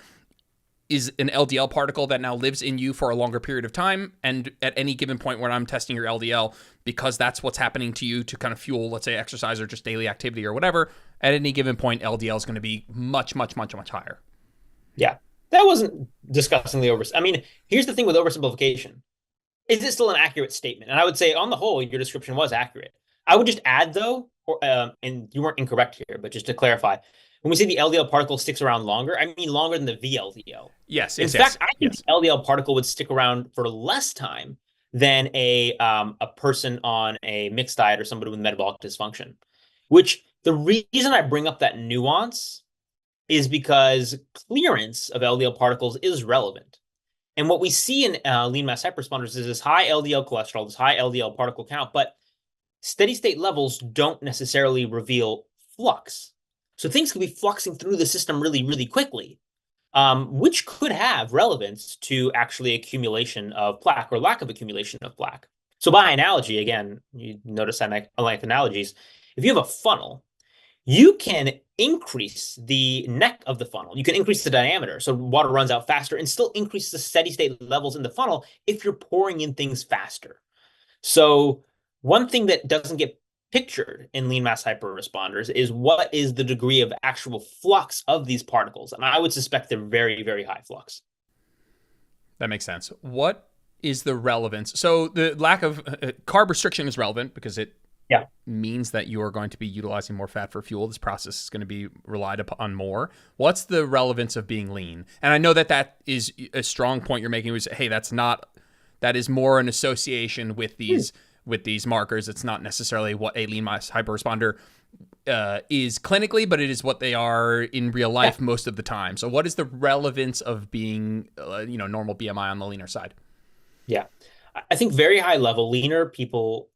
is an LDL particle that now lives in you for a longer period of time. And at any given point when I'm testing your LDL, because that's what's happening to you to kind of fuel, let's say, exercise or just daily activity or whatever, at any given point, LDL is going to be much, much, much, much higher. Yeah, that wasn't disgustingly over. I mean, here's the thing with oversimplification. Is it still an accurate statement? And I would say, on the whole, your description was accurate. I would just add, though, and you weren't incorrect here, but just to clarify, when we say the LDL particle sticks around longer, I mean longer than the VLDL. Yes. In fact, I think the LDL particle would stick around for less time than a person on a mixed diet or somebody with metabolic dysfunction. Which the reason I bring up that nuance is because clearance of LDL particles is relevant. And what we see in lean mass hyperresponders is this high LDL cholesterol, this high LDL particle count, but steady state levels don't necessarily reveal flux. So things could be fluxing through the system really, really quickly, which could have relevance to actually accumulation of plaque or lack of accumulation of plaque. So by analogy, again, you notice I like analogies. If you have a funnel, you can increase the neck of the funnel. You can increase the diameter so water runs out faster and still increase the steady state levels in the funnel if you're pouring in things faster. So one thing that doesn't get pictured in lean mass hyperresponders is what is the degree of actual flux of these particles. And I would suspect they're very, very high flux. That makes sense. What is the relevance? So the lack of carb restriction is relevant because it means that you are going to be utilizing more fat for fuel. This process is going to be relied upon more. What's the relevance of being lean? And I know that that is a strong point you're making. Was, hey, that is more an association with these markers. It's not necessarily what a lean mass hyperresponder is clinically, but it is what they are in real life most of the time. So what is the relevance of being, normal BMI on the leaner side? Yeah, I think very high level leaner people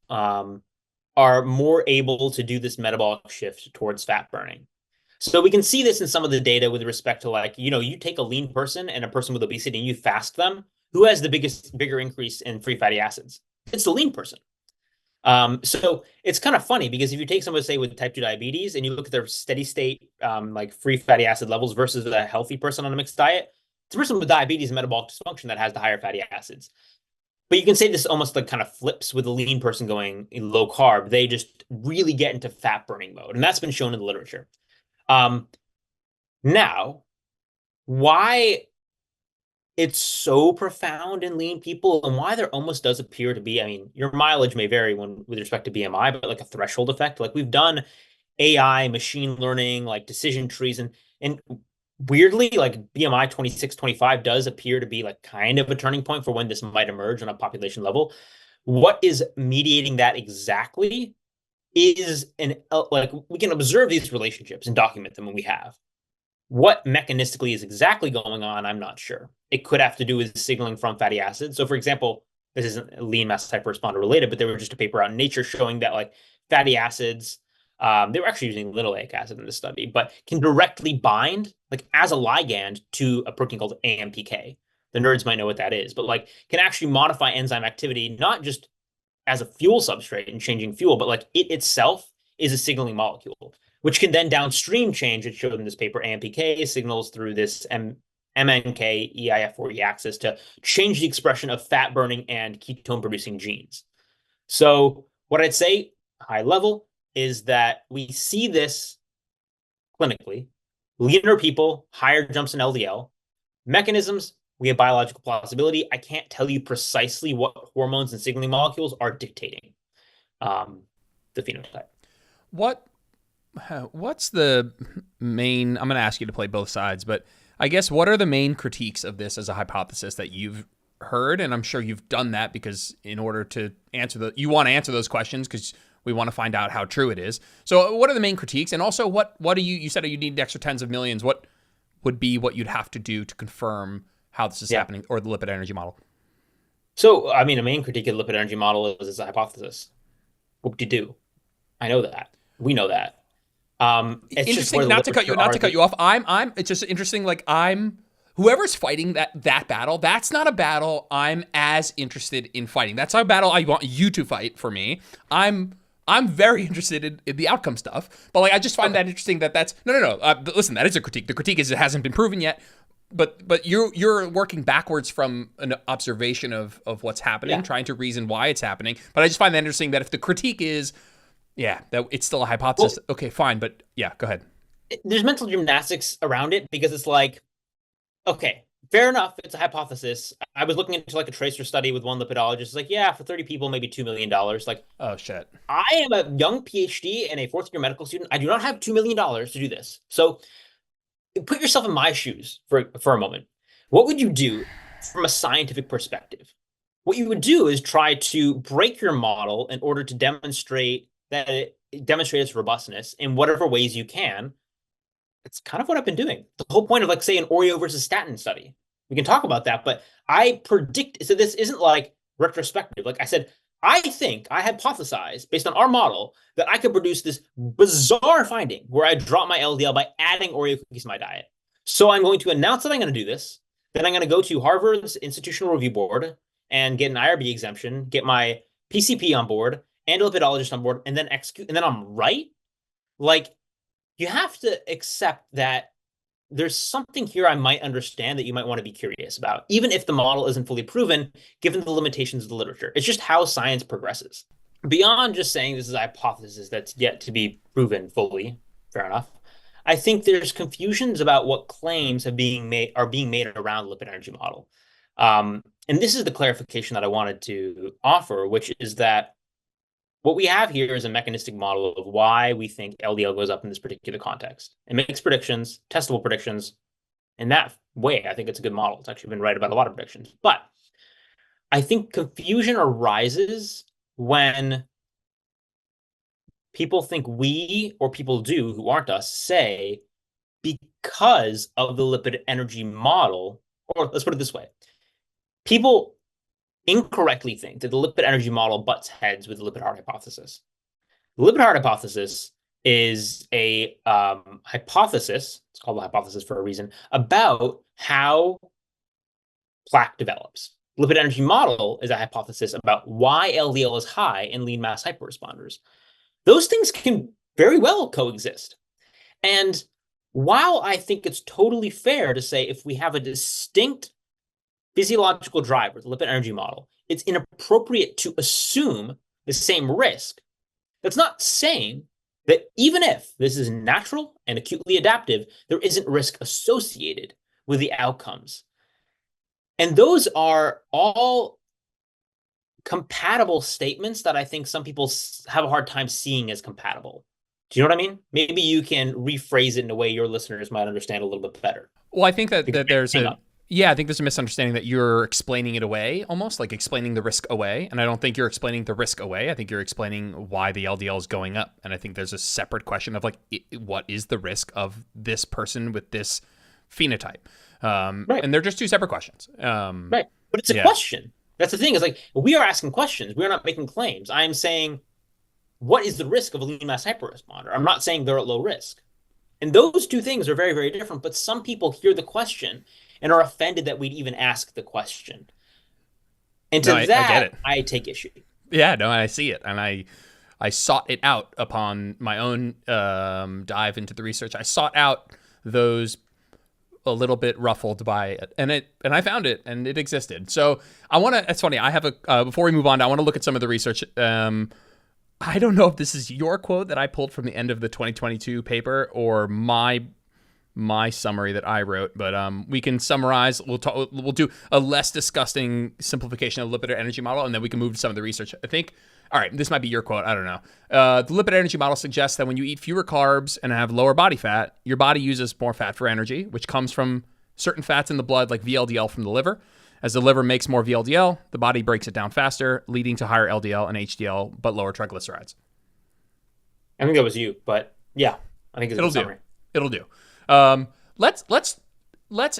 are more able to do this metabolic shift towards fat burning. So we can see this in some of the data with respect to you take a lean person and a person with obesity and you fast them, who has the bigger increase in free fatty acids? It's the lean person. So it's kind of funny because if you take someone, say, with type 2 diabetes and you look at their steady state, free fatty acid levels versus a healthy person on a mixed diet, it's a person with diabetes and metabolic dysfunction that has the higher fatty acids. But you can say this almost kind of flips with a lean person going in low carb. They just really get into fat burning mode. And that's been shown in the literature. Now, why it's so profound in lean people and why there almost does appear to be, I mean, your mileage may vary with respect to BMI, but like a threshold effect. Like we've done AI, machine learning, like decision trees, and weirdly, like BMI 26, 25 does appear to be like kind of a turning point for when this might emerge on a population level. What is mediating that exactly is like we can observe these relationships and document them when we have. What mechanistically is exactly going on, I'm not sure. It could have to do with signaling from fatty acids. So, for example, this isn't lean mass hyperresponder related, but there was just a paper out in Nature showing that like fatty acids, they were actually using linoleic acid in this study, but can directly bind like as a ligand to a protein called AMPK. The nerds might know what that is, but like can actually modify enzyme activity, not just as a fuel substrate and changing fuel, but like it itself is a signaling molecule, which can then downstream change. It showed in this paper AMPK signals through this MNK EIF4E axis to change the expression of fat burning and ketone producing genes. So, what I'd say, high level, is that we see this clinically. Leaner people, higher jumps in LDL. Mechanisms, we have biological plausibility. I can't tell you precisely what hormones and signaling molecules are dictating the phenotype. What what's the main? I'm going to ask you to play both sides, but I guess what are the main critiques of this as a hypothesis that you've heard? And I'm sure you've done that because in order to answer you want to answer those questions because we want to find out how true it is. So what are the main critiques? And also what do you said you need extra tens of millions. What would be what you'd have to do to confirm how this is happening, or the lipid energy model? So, I mean, a main critique of the lipid energy model is it's a hypothesis. What do you do? I know that. We know that. It's just where Interesting. the Not to cut you off. It's just interesting. Like whoever's fighting that battle. That's not a battle I'm as interested in fighting. That's a battle I want you to fight for me. I'm very interested in the outcome stuff, but like I just find that interesting. That's no. Listen, that is a critique. The critique is it hasn't been proven yet. But you're working backwards from an observation of what's happening, trying to reason why it's happening. But I just find that interesting that if the critique is, that it's still a hypothesis. Well, okay, fine. But go ahead. There's mental gymnastics around it because it's like, okay, fair enough. It's a hypothesis. I was looking into like a tracer study with one lipidologist. It's like, yeah, for 30 people, maybe $2 million. Like, oh shit. I am a young PhD and a fourth year medical student. I do not have $2 million to do this. So put yourself in my shoes for a moment. What would you do from a scientific perspective? What you would do is try to break your model in order to demonstrate its robustness in whatever ways you can. It's kind of what I've been doing. The whole point of like say an Oreo versus statin study. We can talk about that, but I predict, so this isn't like retrospective. Like I said, I think I hypothesized based on our model that I could produce this bizarre finding where I drop my LDL by adding Oreo cookies to my diet. So I'm going to announce that I'm going to do this. Then I'm going to go to Harvard's Institutional Review Board and get an IRB exemption, get my PCP on board and a lipidologist on board, and then execute. And then I'm right. Like you have to accept that there's something here I might understand that you might want to be curious about, even if the model isn't fully proven, given the limitations of the literature. It's just how science progresses. Beyond just saying this is a hypothesis that's yet to be proven fully, fair enough, I think there's confusions about what claims are being made around the lipid energy model. And this is the clarification that I wanted to offer, which is that what we have here is a mechanistic model of why we think LDL goes up in this particular context. It makes predictions, testable predictions. In that way, I think it's a good model. It's actually been right about a lot of predictions. But I think confusion arises when people think we, or people do who aren't us, say because of the lipid energy model, or let's put it this way. People incorrectly think that the lipid energy model butts heads with the lipid heart hypothesis. The lipid heart hypothesis is a hypothesis, it's called a hypothesis for a reason, about how plaque develops. Lipid energy model is a hypothesis about why LDL is high in lean mass hyperresponders. Those things can very well coexist. And while I think it's totally fair to say if we have a distinct physiological driver, the lipid energy model, it's inappropriate to assume the same risk. That's not saying that even if this is natural and acutely adaptive, there isn't risk associated with the outcomes. And those are all compatible statements that I think some people have a hard time seeing as compatible. Do you know what I mean? Maybe you can rephrase it in a way your listeners might understand a little bit better. Well, I think that Because there's hang a on. yeah, I think there's a misunderstanding that you're explaining it away, almost like explaining the risk away. And I don't think you're explaining the risk away. I think you're explaining why the LDL is going up. And I think there's a separate question of like, what is the risk of this person with this phenotype? Right, And they're just two separate questions. right. But it's a Yeah. question. That's the thing, is like we are asking questions. We are not making claims. I am saying, what is the risk of a lean mass hyperresponder? I'm not saying they're at low risk. And those two things are very, very different. But some people hear the question and are offended that we'd even ask the question. And No, to I get that, it. I take issue. Yeah, no, I see it. And I sought it out upon my own dive into the research. I sought out those a little bit ruffled by it, and I found it, and it existed. So I want to. It's funny. I have a before we move on, I want to look at some of the research. I don't know if this is your quote that I pulled from the end of the 2022 paper or my summary that I wrote, but we can summarize. We'll do a less disgusting simplification of the lipid energy model, and then we can move to some of the research. I think. All right, this might be your quote. I don't know. The lipid energy model suggests that when you eat fewer carbs and have lower body fat, your body uses more fat for energy, which comes from certain fats in the blood, like VLDL from the liver. As the liver makes more VLDL, the body breaks it down faster, leading to higher LDL and HDL, but lower triglycerides. I think that was you, but yeah, I think it's a It'll good do. summary. It'll do. Um, let's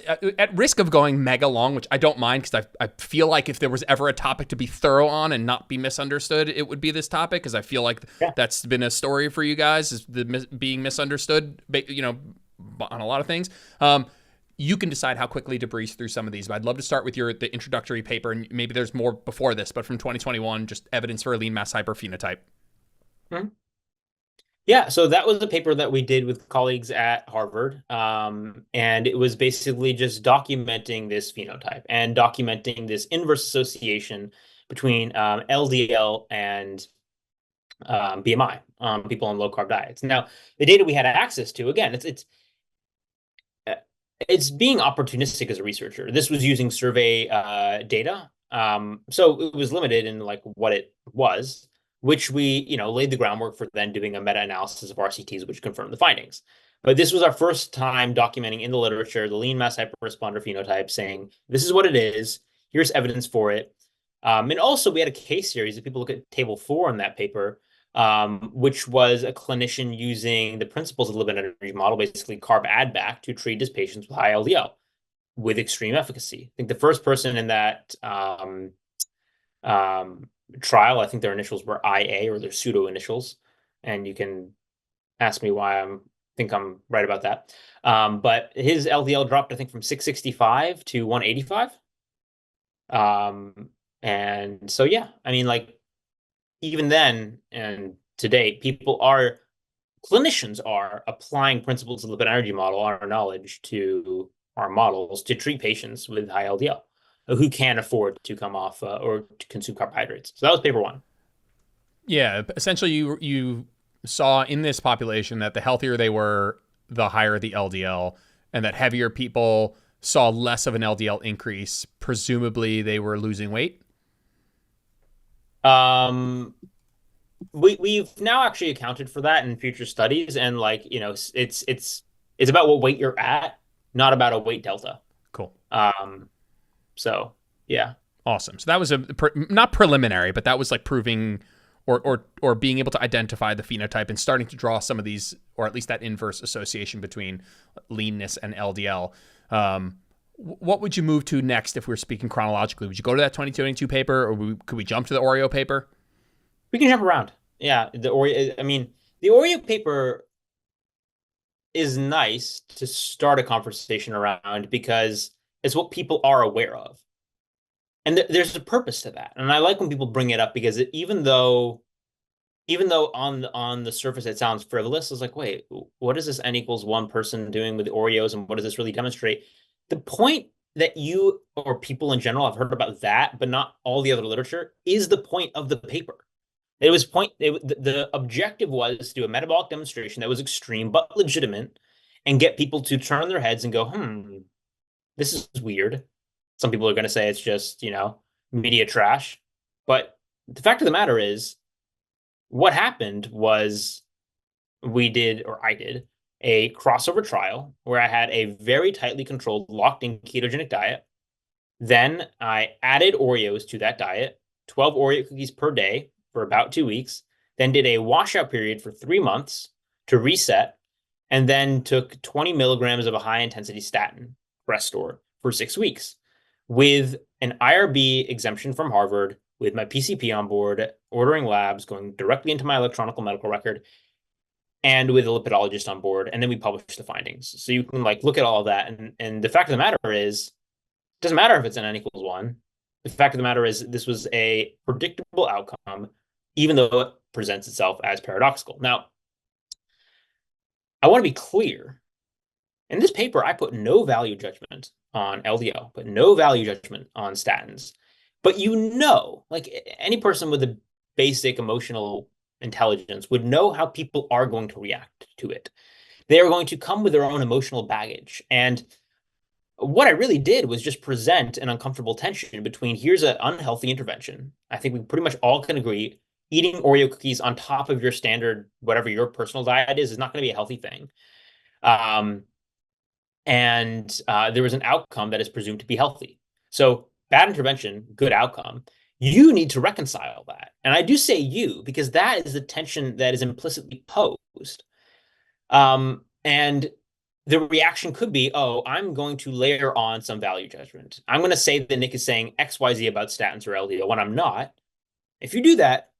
at risk of going mega long, which I don't mind because I feel like if there was ever a topic to be thorough on and not be misunderstood, it would be this topic, because I feel like Yeah. that's been a story for you guys, is being misunderstood, on a lot of things. You can decide how quickly to breeze through some of these, but I'd love to start with the introductory paper, and maybe there's more before this, but from 2021, just evidence for a lean mass hyperphenotype. Mhm. Yeah, so that was a paper that we did with colleagues at Harvard. And it was basically just documenting this phenotype and documenting this inverse association between LDL and BMI, people on low carb diets. Now, the data we had access to, again, uh, it's being opportunistic as a researcher. This was using survey data, so it was limited in like what it was, which we laid the groundwork for then doing a meta-analysis of RCTs, which confirmed the findings. But this was our first time documenting in the literature the lean mass hyperresponder phenotype, saying this is what it is. Here's evidence for it. And also, we had a case series. If people look at table 4 in that paper, which was a clinician using the principles of the lipid energy model, basically carb add back, to treat his patients with high LDL with extreme efficacy. I think the first person in that trial, I think their initials were IA, or their pseudo initials, and you can ask me why think I'm right about that. But his LDL dropped, I think, from 665 to 185. And so, yeah, I mean, like, even then and to date, clinicians are applying principles of the lipid energy model, our knowledge, to our models to treat patients with high LDL who can't afford to come off or to consume carbohydrates. So that was paper 1. Yeah, essentially, you saw in this population that the healthier they were, the higher the LDL, and that heavier people saw less of an LDL increase. Presumably, they were losing weight. We've now actually accounted for that in future studies, and like it's about what weight you're at, not about a weight delta. Cool. So yeah. Awesome. So that was not preliminary, but that was like proving or being able to identify the phenotype and starting to draw some of these, or at least that inverse association between leanness and LDL. What would you move to next if we're speaking chronologically? Would you go to that 2022 paper, or could we jump to the Oreo paper? We can jump around. Yeah, I mean, the Oreo paper is nice to start a conversation around because it's what people are aware of. And there's a purpose to that. And I like when people bring it up, because even though on the surface it sounds frivolous, it's like, wait, what is this N equals 1 person doing with the Oreos, and what does this really demonstrate? The point that you or people in general have heard about that, but not all the other literature, is the point of the paper. The objective was to do a metabolic demonstration that was extreme but legitimate, and get people to turn their heads and go, this is weird. Some people are going to say it's just, media trash. But the fact of the matter is, what happened was we did, or I did, a crossover trial where I had a very tightly controlled, locked in ketogenic diet. Then I added Oreos to that diet, 12 Oreo cookies per day for about 2 weeks, then did a washout period for 3 months to reset, and then took 20 milligrams of a high intensity statin, Crestor, for 6 weeks with an IRB exemption from Harvard, with my PCP on board, ordering labs, going directly into my electronic medical record, and with a lipidologist on board. And then we published the findings. So you can look at all of that. And the fact of the matter is, it doesn't matter if it's an N equals one. The fact of the matter is this was a predictable outcome, even though it presents itself as paradoxical. Now, I want to be clear. In this paper, I put no value judgment on LDL, but no value judgment on statins. But any person with a basic emotional intelligence would know how people are going to react to it. They are going to come with their own emotional baggage. And what I really did was just present an uncomfortable tension between, here's an unhealthy intervention. I think we pretty much all can agree eating Oreo cookies on top of your standard, whatever your personal diet is not going to be a healthy thing. And there was an outcome that is presumed to be healthy. So bad intervention, good outcome. You need to reconcile that. And I do say you, because that is the tension that is implicitly posed. And the reaction could be, oh, I'm going to layer on some value judgment. I'm going to say that Nick is saying XYZ about statins or LDL when I'm not. If you do that,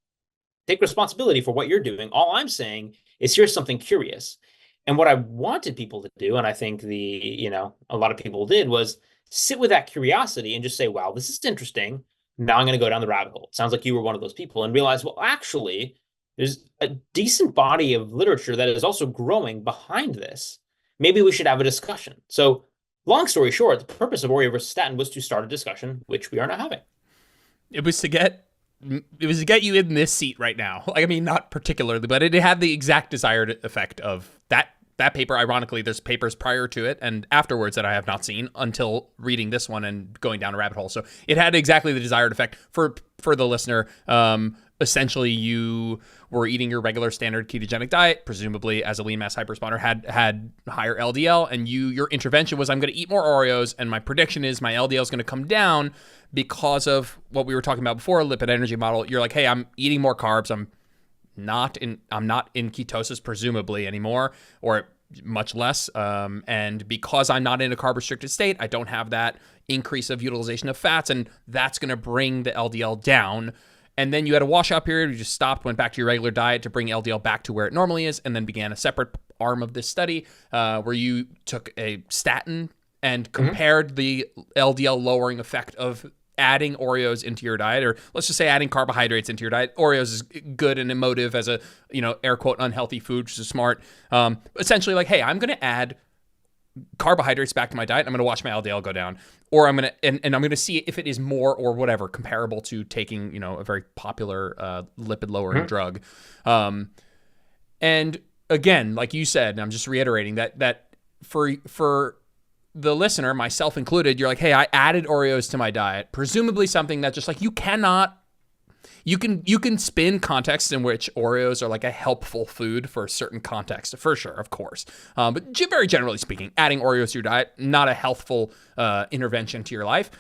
take responsibility for what you're doing. All I'm saying is, here's something curious. And what I wanted people to do, and I think a lot of people did, was sit with that curiosity and just say, wow, this is interesting. Now I'm going to go down the rabbit hole. It sounds like you were one of those people, and realize, well, actually, there's a decent body of literature that is also growing behind this. Maybe we should have a discussion. So long story short, the purpose of Oreo versus statin was to start a discussion, which we are now having. It was to get you in this seat right now. I mean, not particularly, but it had the exact desired effect of that paper. Ironically, there's papers prior to it and afterwards that I have not seen until reading this one and going down a rabbit hole. So it had exactly the desired effect for the listener. Essentially, you were eating your regular standard ketogenic diet, presumably as a lean mass hyperresponder, had higher LDL, and your intervention was, I'm going to eat more Oreos, and my prediction is my LDL is going to come down because of what we were talking about before, lipid energy model. You're like, hey, I'm eating more carbs. I'm not in ketosis presumably anymore, or much less. And because I'm not in a carb restricted state, I don't have that increase of utilization of fats, and that's going to bring the LDL down. And then you had a washout period. You just stopped, went back to your regular diet to bring LDL back to where it normally is, and then began a separate arm of this study where you took a statin and compared the LDL lowering effect of adding Oreos into your diet, or let's just say adding carbohydrates into your diet. Oreos is good and emotive as a, air quote, unhealthy food, which is smart. Essentially like, hey, I'm going to add carbohydrates back to my diet. I'm going to watch my LDL go down, or I'm going to, and I'm going to see if it is more or whatever comparable to taking, a very popular lipid lowering drug. And again, like you said, and I'm just reiterating that for the listener, myself included, you're like, hey, I added Oreos to my diet, presumably something that just like you can spin contexts in which Oreos are like a helpful food for a certain context, for sure, of course. But very generally speaking, adding Oreos to your diet, not a healthful intervention to your life.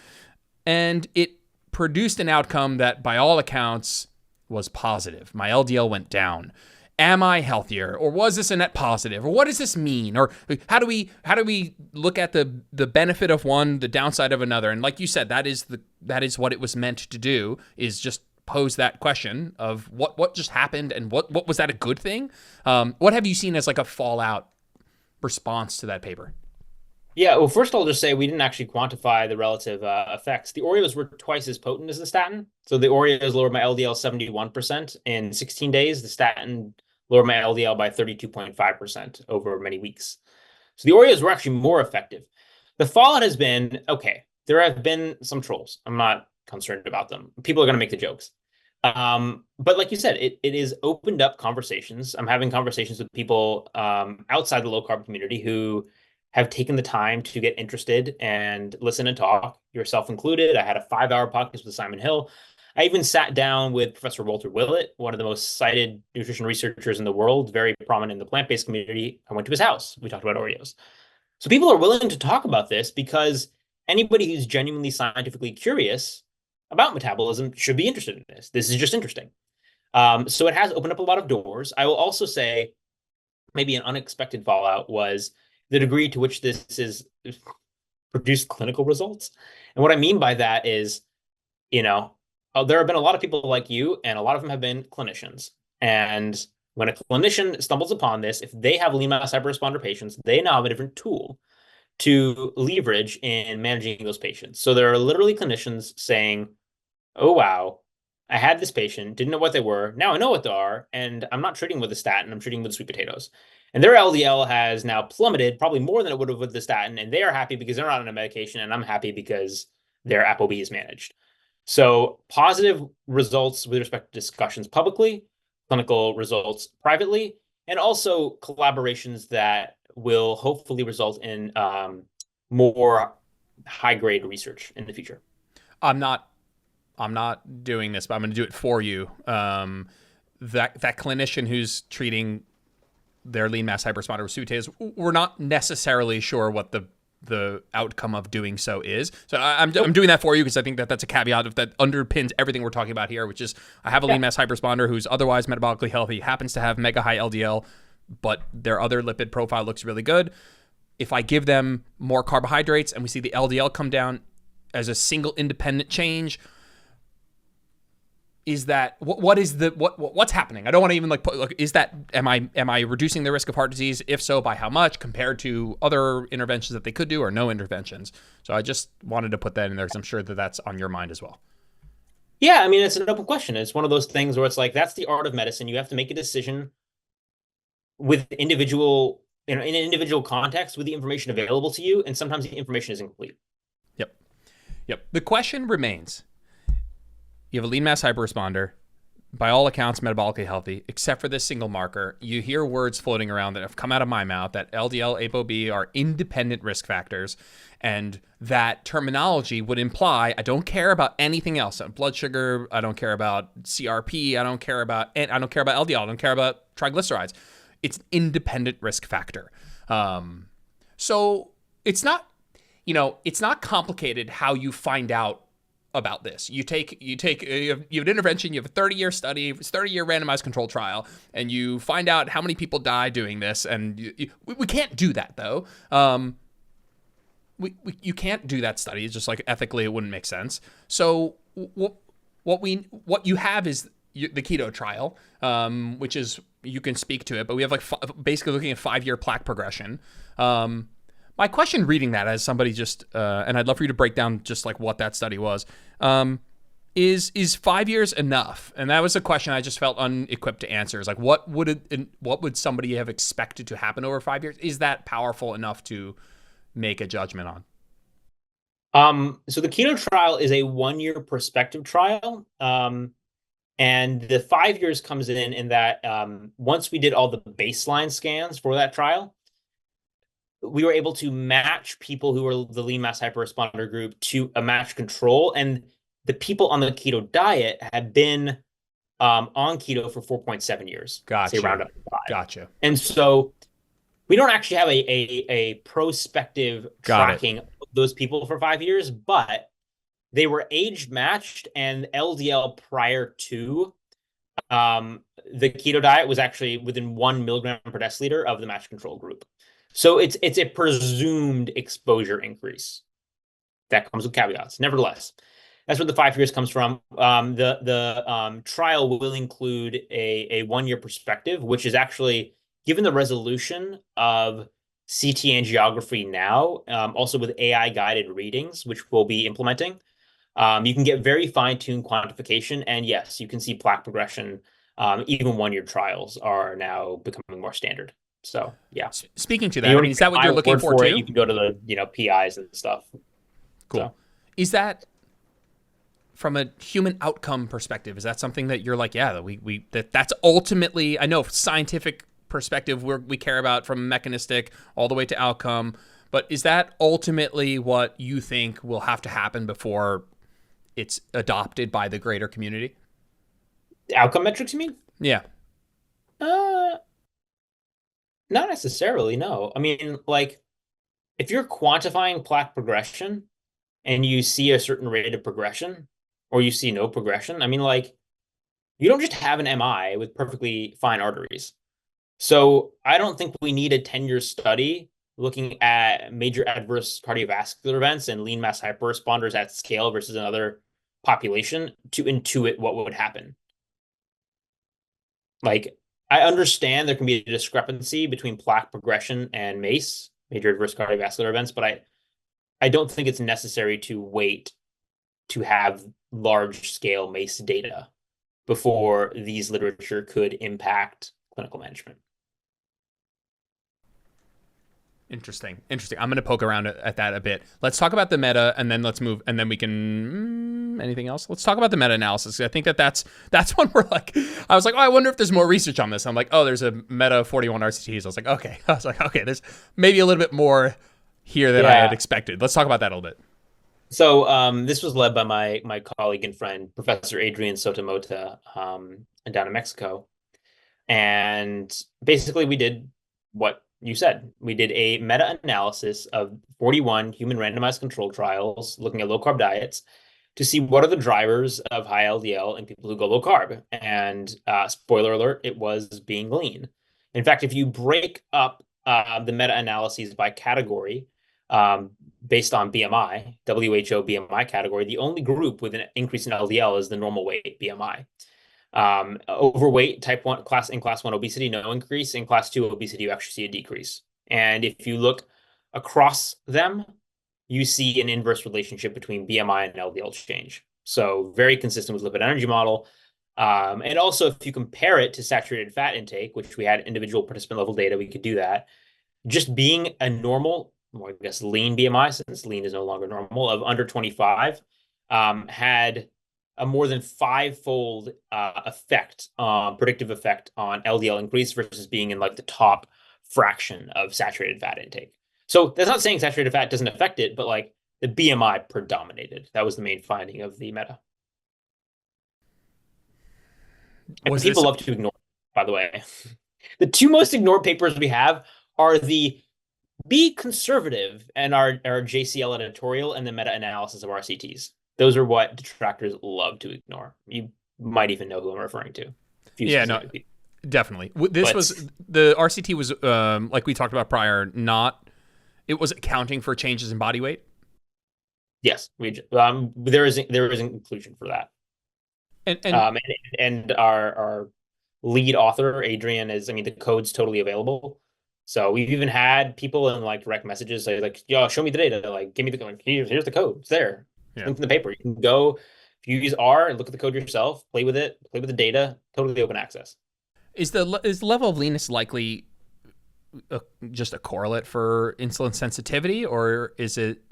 And it produced an outcome that by all accounts was positive. My LDL went down. Am I healthier, or was this a net positive, or what does this mean, or how do we look at the benefit of one, the downside of another? And like you said, that is what it was meant to do, is just pose that question of what just happened, and what was that a good thing? What have you seen as like a fallout response to that paper? Yeah, well, first I'll just say we didn't actually quantify the relative effects. The Oreos were twice as potent as the statin. So the Oreos lowered my LDL 71% in 16 days. The statin lowered my LDL by 32.5% over many weeks. So the Oreos were actually more effective. The fallout has been, okay, there have been some trolls. I'm not concerned about them. People are going to make the jokes. But like you said, it is opened up conversations. I'm having conversations with people outside the low carb community who have taken the time to get interested and listen and talk, yourself included. I had a 5-hour podcast with Simon Hill. I even sat down with Professor Walter Willett, one of the most cited nutrition researchers in the world, very prominent in the plant-based community. I went to his house. We talked about Oreos. So people are willing to talk about this because anybody who's genuinely scientifically curious about metabolism should be interested in this. This is just interesting. So it has opened up a lot of doors. I will also say maybe an unexpected fallout was the degree to which this is produced clinical results. And what I mean by that is, you know, there have been a lot of people like you, and a lot of them have been clinicians. And when a clinician stumbles upon this, if they have lean mass hyperresponder patients, they now have a different tool to leverage in managing those patients. So there are literally clinicians saying, oh, wow, I had this patient, didn't know what they were. Now I know what they are, and I'm not treating with a statin, I'm treating with sweet potatoes. And their LDL has now plummeted, probably more than it would have with the statin, and they are happy because they're not on a medication, and I'm happy because their ApoB is managed. So positive results with respect to discussions publicly, clinical results privately, and also collaborations that will hopefully result in more high-grade research in the future. I'm not doing this, but I'm going to do it for you. That clinician who's treating their lean mass hyperresponder with sweet potatoes, we're not necessarily sure what the outcome of doing so is. So I'm doing that for you because I think that's a caveat that underpins everything we're talking about here, which is I have a lean mass hyperresponder who's otherwise metabolically healthy, happens to have mega high LDL, but their other lipid profile looks really good. If I give them more carbohydrates and we see the LDL come down as a single independent change, is that what's happening? I don't want to even is that am I reducing the risk of heart disease? If so, by how much compared to other interventions that they could do or no interventions? So I just wanted to put that in there because I'm sure that that's on your mind as well. Yeah, I mean, it's an open question. It's one of those things where it's like, that's the art of medicine. You have to make a decision with individual, in an individual context with the information available to you. And sometimes the information is incomplete. Yep. The question remains. You have a lean mass hyperresponder, by all accounts metabolically healthy, except for this single marker. You hear words floating around that have come out of my mouth that LDL, ApoB are independent risk factors, and that terminology would imply I don't care about anything else. Blood sugar, I don't care about CRP, I don't care about LDL, I don't care about triglycerides. It's an independent risk factor. So it's not, it's not complicated how you find out about this. You have an intervention, you have a 30-year study, it's a 30-year randomized control trial, and you find out how many people die doing this, and we can't do that, though. You can't do that study. It's just like ethically it wouldn't make sense. So what you have is the keto trial, which is, you can speak to it, but we have basically looking at 5-year plaque progression. My question reading that as somebody just, and I'd love for you to break down just like what that study was, is 5 years enough? And that was a question I just felt unequipped to answer. Is like, what would somebody have expected to happen over 5 years? Is that powerful enough to make a judgment on? So the keto trial is a 1-year prospective trial. And the 5 years comes in that once we did all the baseline scans for that trial, we were able to match people who were the lean mass hyperresponder group to a matched control. And the people on the keto diet had been on keto for 4.7 years. Gotcha. Say round up to 5. Gotcha. And so we don't actually have a prospective tracking of those people for 5 years, but they were age matched, and LDL prior to the keto diet was actually within 1 milligram per deciliter of the matched control group. So it's a presumed exposure increase that comes with caveats. Nevertheless, that's where the 5 years comes from. The trial will include a 1-year perspective, which is actually, given the resolution of CT angiography now, also with AI guided readings, which we'll be implementing, you can get very fine-tuned quantification. And yes, you can see plaque progression. Even 1-year trials are now becoming more standard. So yeah. Speaking to that, I mean, is that what you're looking for too? You can go to the PIs and stuff. Cool. So. Is that from a human outcome perspective? Is that something that you're like, yeah, that's ultimately, I know scientific perspective we care about from mechanistic all the way to outcome, But is that ultimately what you think will have to happen before it's adopted by the greater community? Outcome metrics, you mean? Yeah. Uh, Not necessarily, no. I mean, like, if you're quantifying plaque progression and you see a certain rate of progression or you see no progression, I mean, like, you don't just have an MI with perfectly fine arteries. So I don't think we need a 10-year study looking at major adverse cardiovascular events and lean mass hyperresponders at scale versus another population to intuit what would happen. Like, I understand there can be a discrepancy between plaque progression and MACE, major adverse cardiovascular events, but I don't think it's necessary to wait to have large scale MACE data before these literature could impact clinical management. Interesting. Interesting. I'm going to poke around at that a bit. Let's talk about the meta, and then let's move, and then we can. Anything else? Let's talk about the meta analysis. I think that's one where like I was like, oh, I wonder if there's more research on this. I'm like, oh, there's a meta 41 RCTs. I was like, okay, there's maybe a little bit more here than I had expected. Let's talk about that a little bit. So this was led by my colleague and friend, Professor Adrian Sotomota, down in Mexico. And basically, we did what you said. We did a meta-analysis of 41 human randomized controlled trials looking at low-carb diets to see what are the drivers of high LDL in people who go low carb. And spoiler alert, it was being lean. In fact, if you break up the meta-analyses by category, based on BMI, WHO BMI category, the only group with an increase in LDL is the normal weight BMI. Overweight, type 1 class in class 1 obesity, no increase. In class 2 obesity, you actually see a decrease. And if you look across them, you see an inverse relationship between BMI and LDL change. So very consistent with lipid energy model. And also, if you compare it to saturated fat intake, which we had individual participant level data, we could do that. Just being a normal, well, I guess lean BMI, since lean is no longer normal, of under 25, had a more than five-fold predictive effect on LDL increase versus being in like the top fraction of saturated fat intake. So that's not saying saturated fat doesn't affect it, but like the BMI predominated. That was the main finding of the meta. And people love to ignore, by the way. The two most ignored papers we have are the Be Conservative and our JCL editorial and the meta-analysis of RCTs. Those are what detractors love to ignore. You might even know who I'm referring to. Yeah, no, definitely. The RCT was, like we talked about prior, it was accounting for changes in body weight. Yes, there is inclusion for that. And our lead author, Adrian, the code's totally available. So we've even had people in like direct messages say like, yo, show me the data. Like, give me here's the code. It's there. Yeah. Link in the paper. You can go, if you use R and look at the code yourself, play with it, play with the data, totally open access. Is the level of leanness likely just a correlate for insulin sensitivity, or is it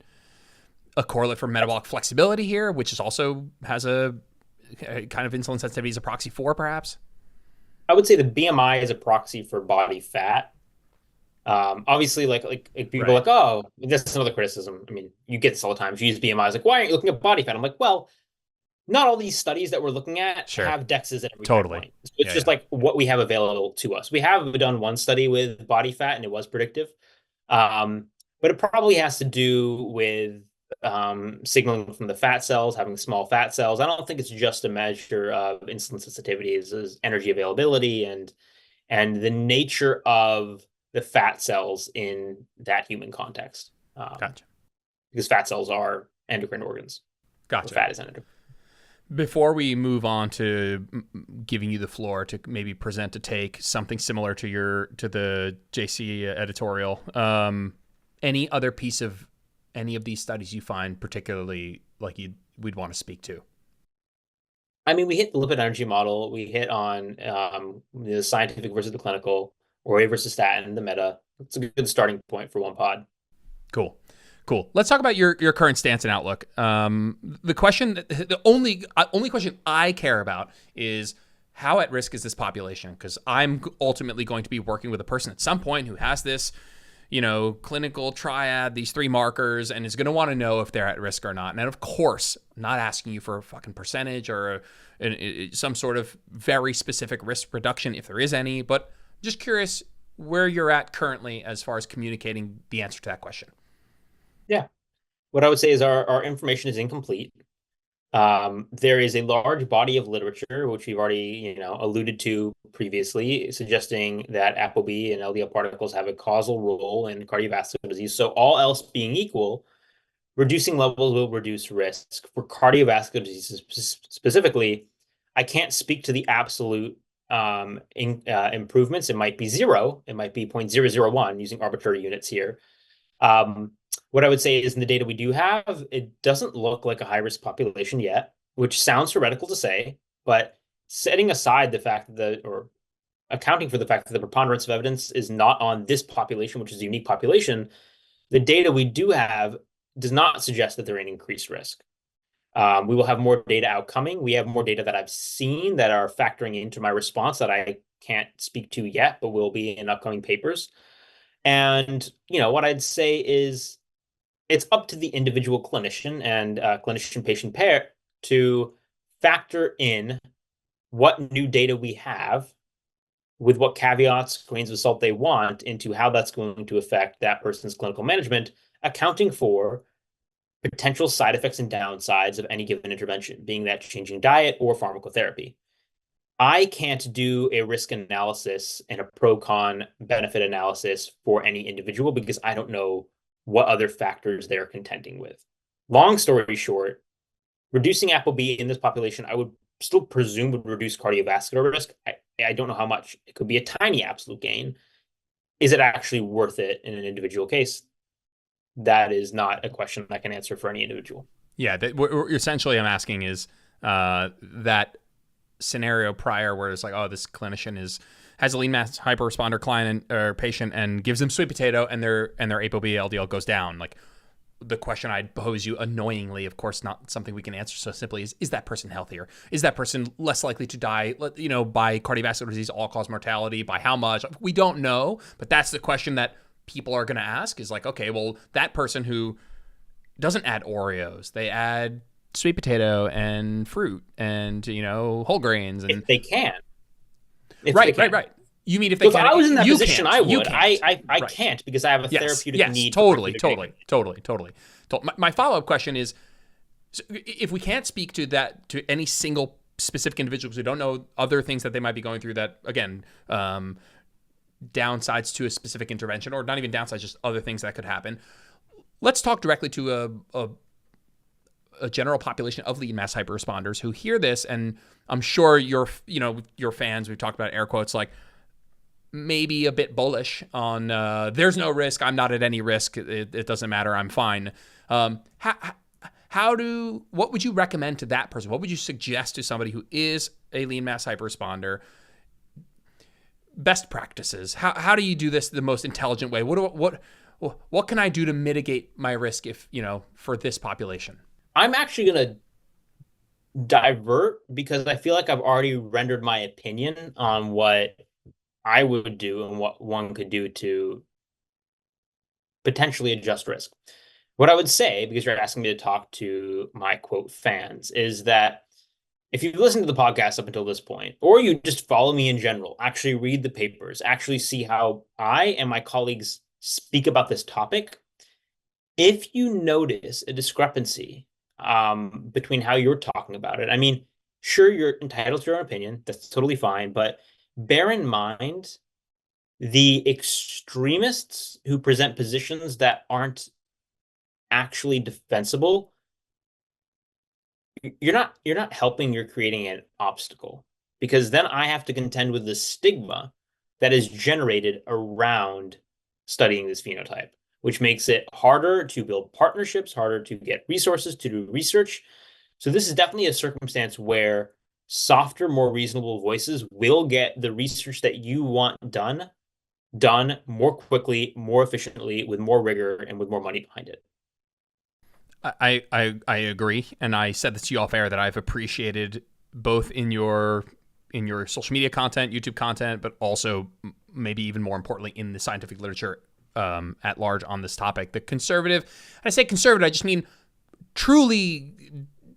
a correlate for metabolic flexibility here, which is also has a kind of insulin sensitivity as a proxy for, perhaps? I would say the BMI is a proxy for body fat. Obviously, like people are like, oh, that's another criticism. I mean, you get this all the time. If you use BMI, it's like, why aren't you looking at body fat? I'm like, well, not all these studies that we're looking at have DEXs at every point. So it's just like what we have available to us. We have done one study with body fat, and it was predictive. But it probably has to do with signaling from the fat cells, having small fat cells. I don't think it's just a measure of insulin sensitivity. It's energy availability and the nature of the fat cells in that human context. Gotcha. Because fat cells are endocrine organs. Gotcha. Fat is endocrine. Before we move on to giving you the floor to maybe present a take, something similar to the JC editorial, any other piece of any of these studies you find particularly like we'd want to speak to? I mean, we hit the lipid energy model. We hit on the scientific versus the clinical, ORA versus statin, the meta. It's a good starting point for one pod. Cool. Let's talk about your current stance and outlook. The only question I care about is how at risk is this population? Because I'm ultimately going to be working with a person at some point who has this, clinical triad, these 3 markers, and is going to want to know if they're at risk or not. And of course, I'm not asking you for a fucking percentage or some sort of very specific risk reduction, if there is any, but just curious where you're at currently as far as communicating the answer to that question. Yeah. What I would say is our information is incomplete. There is a large body of literature, which we've already, alluded to previously, suggesting that ApoB and LDL particles have a causal role in cardiovascular disease. So all else being equal, reducing levels will reduce risk. For cardiovascular diseases specifically, I can't speak to the absolute improvements. It might be 0. It might be 0.001 using arbitrary units here. What I would say is in the data we do have, it doesn't look like a high-risk population yet, which sounds heretical to say, but setting aside the fact that, or accounting for the fact that the preponderance of evidence is not on this population, which is a unique population, the data we do have does not suggest that they're in increased risk. We will have more data outcoming. We have more data that I've seen that are factoring into my response that I can't speak to yet, but will be in upcoming papers. And, what I'd say is it's up to the individual clinician and clinician-patient pair to factor in what new data we have with what caveats, grains of salt they want into how that's going to affect that person's clinical management, accounting for potential side effects and downsides of any given intervention, being that changing diet or pharmacotherapy. I can't do a risk analysis and a pro-con benefit analysis for any individual because I don't know what other factors they're contending with. Long story short, reducing ApoB in this population, I would still presume would reduce cardiovascular risk. I don't know how much. It could be a tiny absolute gain. Is it actually worth it in an individual case? That is not a question I can answer for any individual. Yeah, essentially I'm asking is that scenario prior where it's like, oh, this clinician has a lean mass hyperresponder client or patient and gives them sweet potato and their ApoB LDL goes down. Like the question I'd pose you annoyingly, of course, not something we can answer so simply is that person healthier? Is that person less likely to die, by cardiovascular disease, all-cause mortality? By how much? We don't know, but that's the question that people are going to ask is like, okay, well, that person who doesn't add Oreos, they add sweet potato and fruit and, whole grains. And if they can. Right. You mean if they if can? I was in that position, can't. I would. I right. Can't because I have a therapeutic need. Totally. My follow-up question is, so if we can't speak to that, to any single specific individual because we don't know other things that they might be going through that, again, downsides to a specific intervention, or not even downsides, just other things that could happen. Let's talk directly to a general population of lean mass hyperresponders who hear this, and I'm sure your fans, we've talked about air quotes, like maybe a bit bullish on there's no risk, I'm not at any risk, it doesn't matter, I'm fine. What would you recommend to that person? What would you suggest to somebody who is a lean mass hyperresponder? Best practices. How do you do this the most intelligent way? What can I do to mitigate my risk if, for this population? I'm actually going to divert because I feel like I've already rendered my opinion on what I would do and what one could do to potentially adjust risk. What I would say, because you're asking me to talk to my quote fans, is that if you've listened to the podcast up until this point, or you just follow me in general, actually read the papers, actually see how I and my colleagues speak about this topic, if you notice a discrepancy between how you're talking about it, I mean, sure, you're entitled to your own opinion. That's totally fine. But bear in mind the extremists who present positions that aren't actually defensible. You're not helping, you're creating an obstacle, because then I have to contend with the stigma that is generated around studying this phenotype, which makes it harder to build partnerships, harder to get resources to do research. So this is definitely a circumstance where softer, more reasonable voices will get the research that you want done more quickly, more efficiently, with more rigor, and with more money behind it. I agree, and I said this to you off air that I've appreciated both in your social media content, YouTube content, but also maybe even more importantly in the scientific literature at large on this topic. The conservative, I say conservative, I just mean truly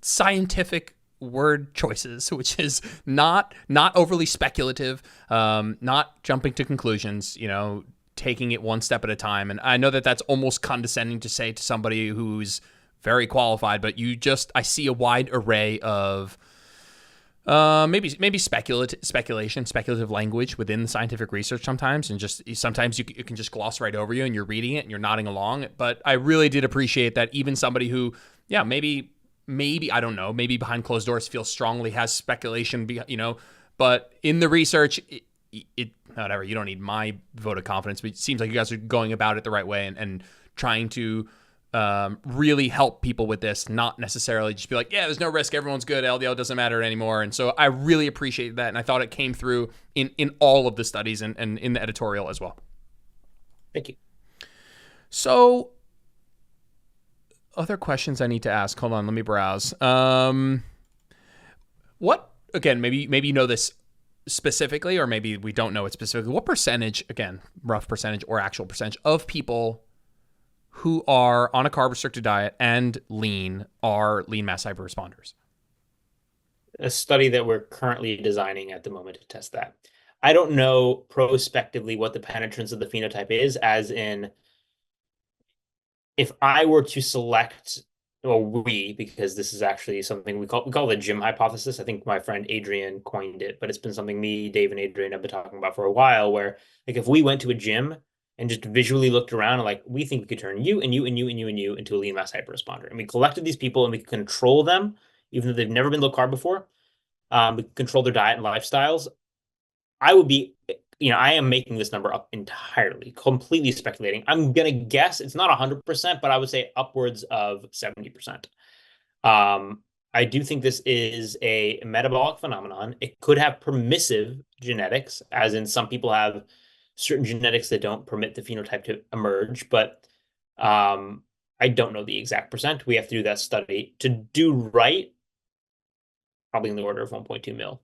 scientific word choices, which is not overly speculative, not jumping to conclusions, taking it one step at a time. And I know that that's almost condescending to say to somebody who's very qualified, but I see a wide array of maybe speculative language within the scientific research sometimes, and sometimes it can just gloss right over you and you're reading it and you're nodding along. But I really did appreciate that even somebody who, maybe I don't know, maybe behind closed doors feels strongly, has speculation, but in the research, it whatever, you don't need my vote of confidence, but it seems like you guys are going about it the right way and trying to really help people with this, not necessarily just be like, yeah, there's no risk, everyone's good, LDL doesn't matter anymore. And so I really appreciate that, and I thought it came through in all of the studies and in the editorial as well. Thank you. So other questions I need to ask. Hold on, let me browse. What, again, maybe you know this specifically, or maybe we don't know it specifically. What percentage, again, rough percentage or actual percentage of people who are on a carb-restricted diet and lean are lean mass hyperresponders? A study that we're currently designing at the moment to test that. I don't know prospectively what the penetrance of the phenotype is, as in if I were to select, because this is actually something we call the gym hypothesis. I think my friend Adrian coined it, but it's been something me, Dave, and Adrian have been talking about for a while, where like if we went to a gym and just visually looked around and like, we think we could turn you and you and you and you and you into a lean mass hyperresponder. And we collected these people and we could control them, even though they've never been low carb before. We could control their diet and lifestyles. I would be, I am making this number up entirely, completely speculating. I'm going to guess it's not 100%, but I would say upwards of 70%. I do think this is a metabolic phenomenon. It could have permissive genetics, as in some people have certain genetics that don't permit the phenotype to emerge, but I don't know the exact percent. We have to do that study. To do right, probably in the order of 1.2 mil.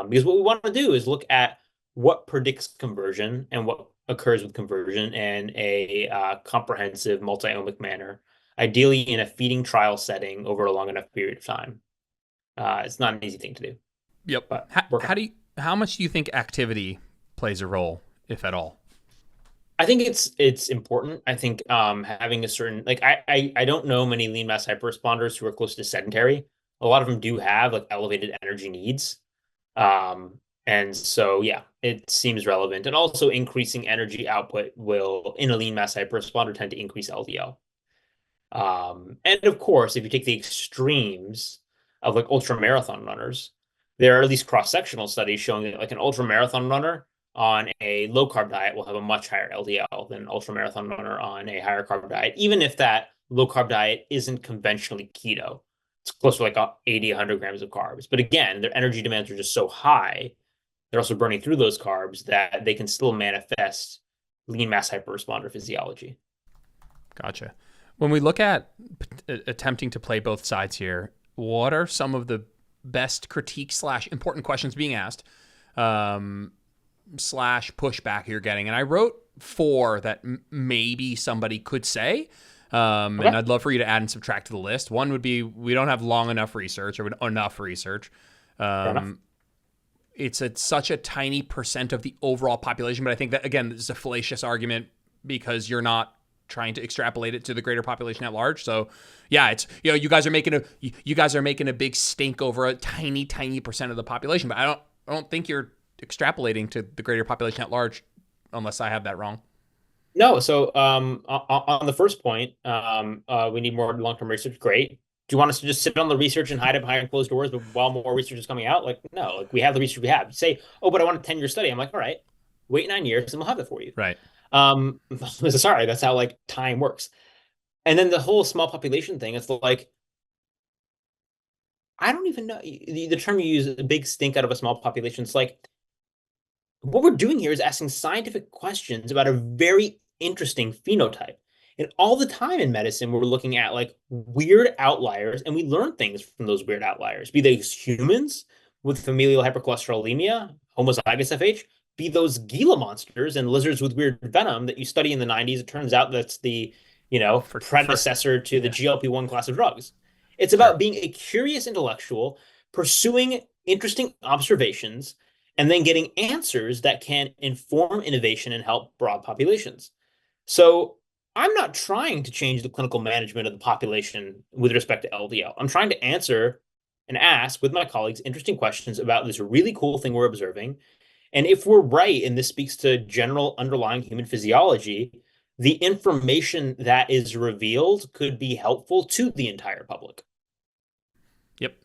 Because what we want to do is look at what predicts conversion and what occurs with conversion in a comprehensive multi-omic manner, ideally in a feeding trial setting over a long enough period of time. It's not an easy thing to do. Yep. But how much do you think activity plays a role, if at all? I think it's important. I think having a certain, like, I don't know many lean mass hyperresponders who are close to sedentary. A lot of them do have like elevated energy needs. And so, yeah, it seems relevant. And also increasing energy output will, in a lean mass hyperresponder, tend to increase LDL. And of course, if you take the extremes of like ultra marathon runners, there are at least cross-sectional studies showing that like an ultra marathon runner on a low carb diet will have a much higher LDL than an ultra marathon runner on a higher carb diet, even if that low carb diet isn't conventionally keto. It's close to like 80, 100 grams of carbs. But again, their energy demands are just so high. They're also burning through those carbs that they can still manifest lean mass hyperresponder physiology. Gotcha. When we look at attempting to play both sides here, what are some of the best critique / important questions being asked / pushback you're getting? And I wrote 4 that maybe somebody could say. And I'd love for you to add and subtract to the list. One would be, we don't have long enough research or enough research. It's such a tiny percent of the overall population, but I think that, again, this is a fallacious argument because you're not trying to extrapolate it to the greater population at large. So yeah, it's, you guys are making a big stink over a tiny percent of the population, but I don't think you're extrapolating to the greater population at large, unless I have that wrong. No, so on the first point, we need more long-term research. Great. Do you want us to just sit on the research and hide it behind closed doors while more research is coming out? Like, no, like we have the research we have. You say, oh, but I want a 10-year study. I'm like, all right, wait 9 years and we'll have it for you. Right. Sorry, that's how like time works. And then the whole small population thing, it's like, I don't even know the term you use, a big stink out of a small population. It's like, what we're doing here is asking scientific questions about a very interesting phenotype. And all the time in medicine, we're looking at like weird outliers, and we learn things from those weird outliers, be they humans with familial hypercholesterolemia, homozygous FH, be those Gila monsters and lizards with weird venom that you study in the 90s. It turns out that's the, For predecessor to the yeah, GLP-1 class of drugs. It's sure. about being a curious intellectual, pursuing interesting observations, and then getting answers that can inform innovation and help broad populations. So I'm not trying to change the clinical management of the population with respect to LDL. I'm trying to answer and ask with my colleagues interesting questions about this really cool thing we're observing. And if we're right, and this speaks to general underlying human physiology, the information that is revealed could be helpful to the entire public. Yep.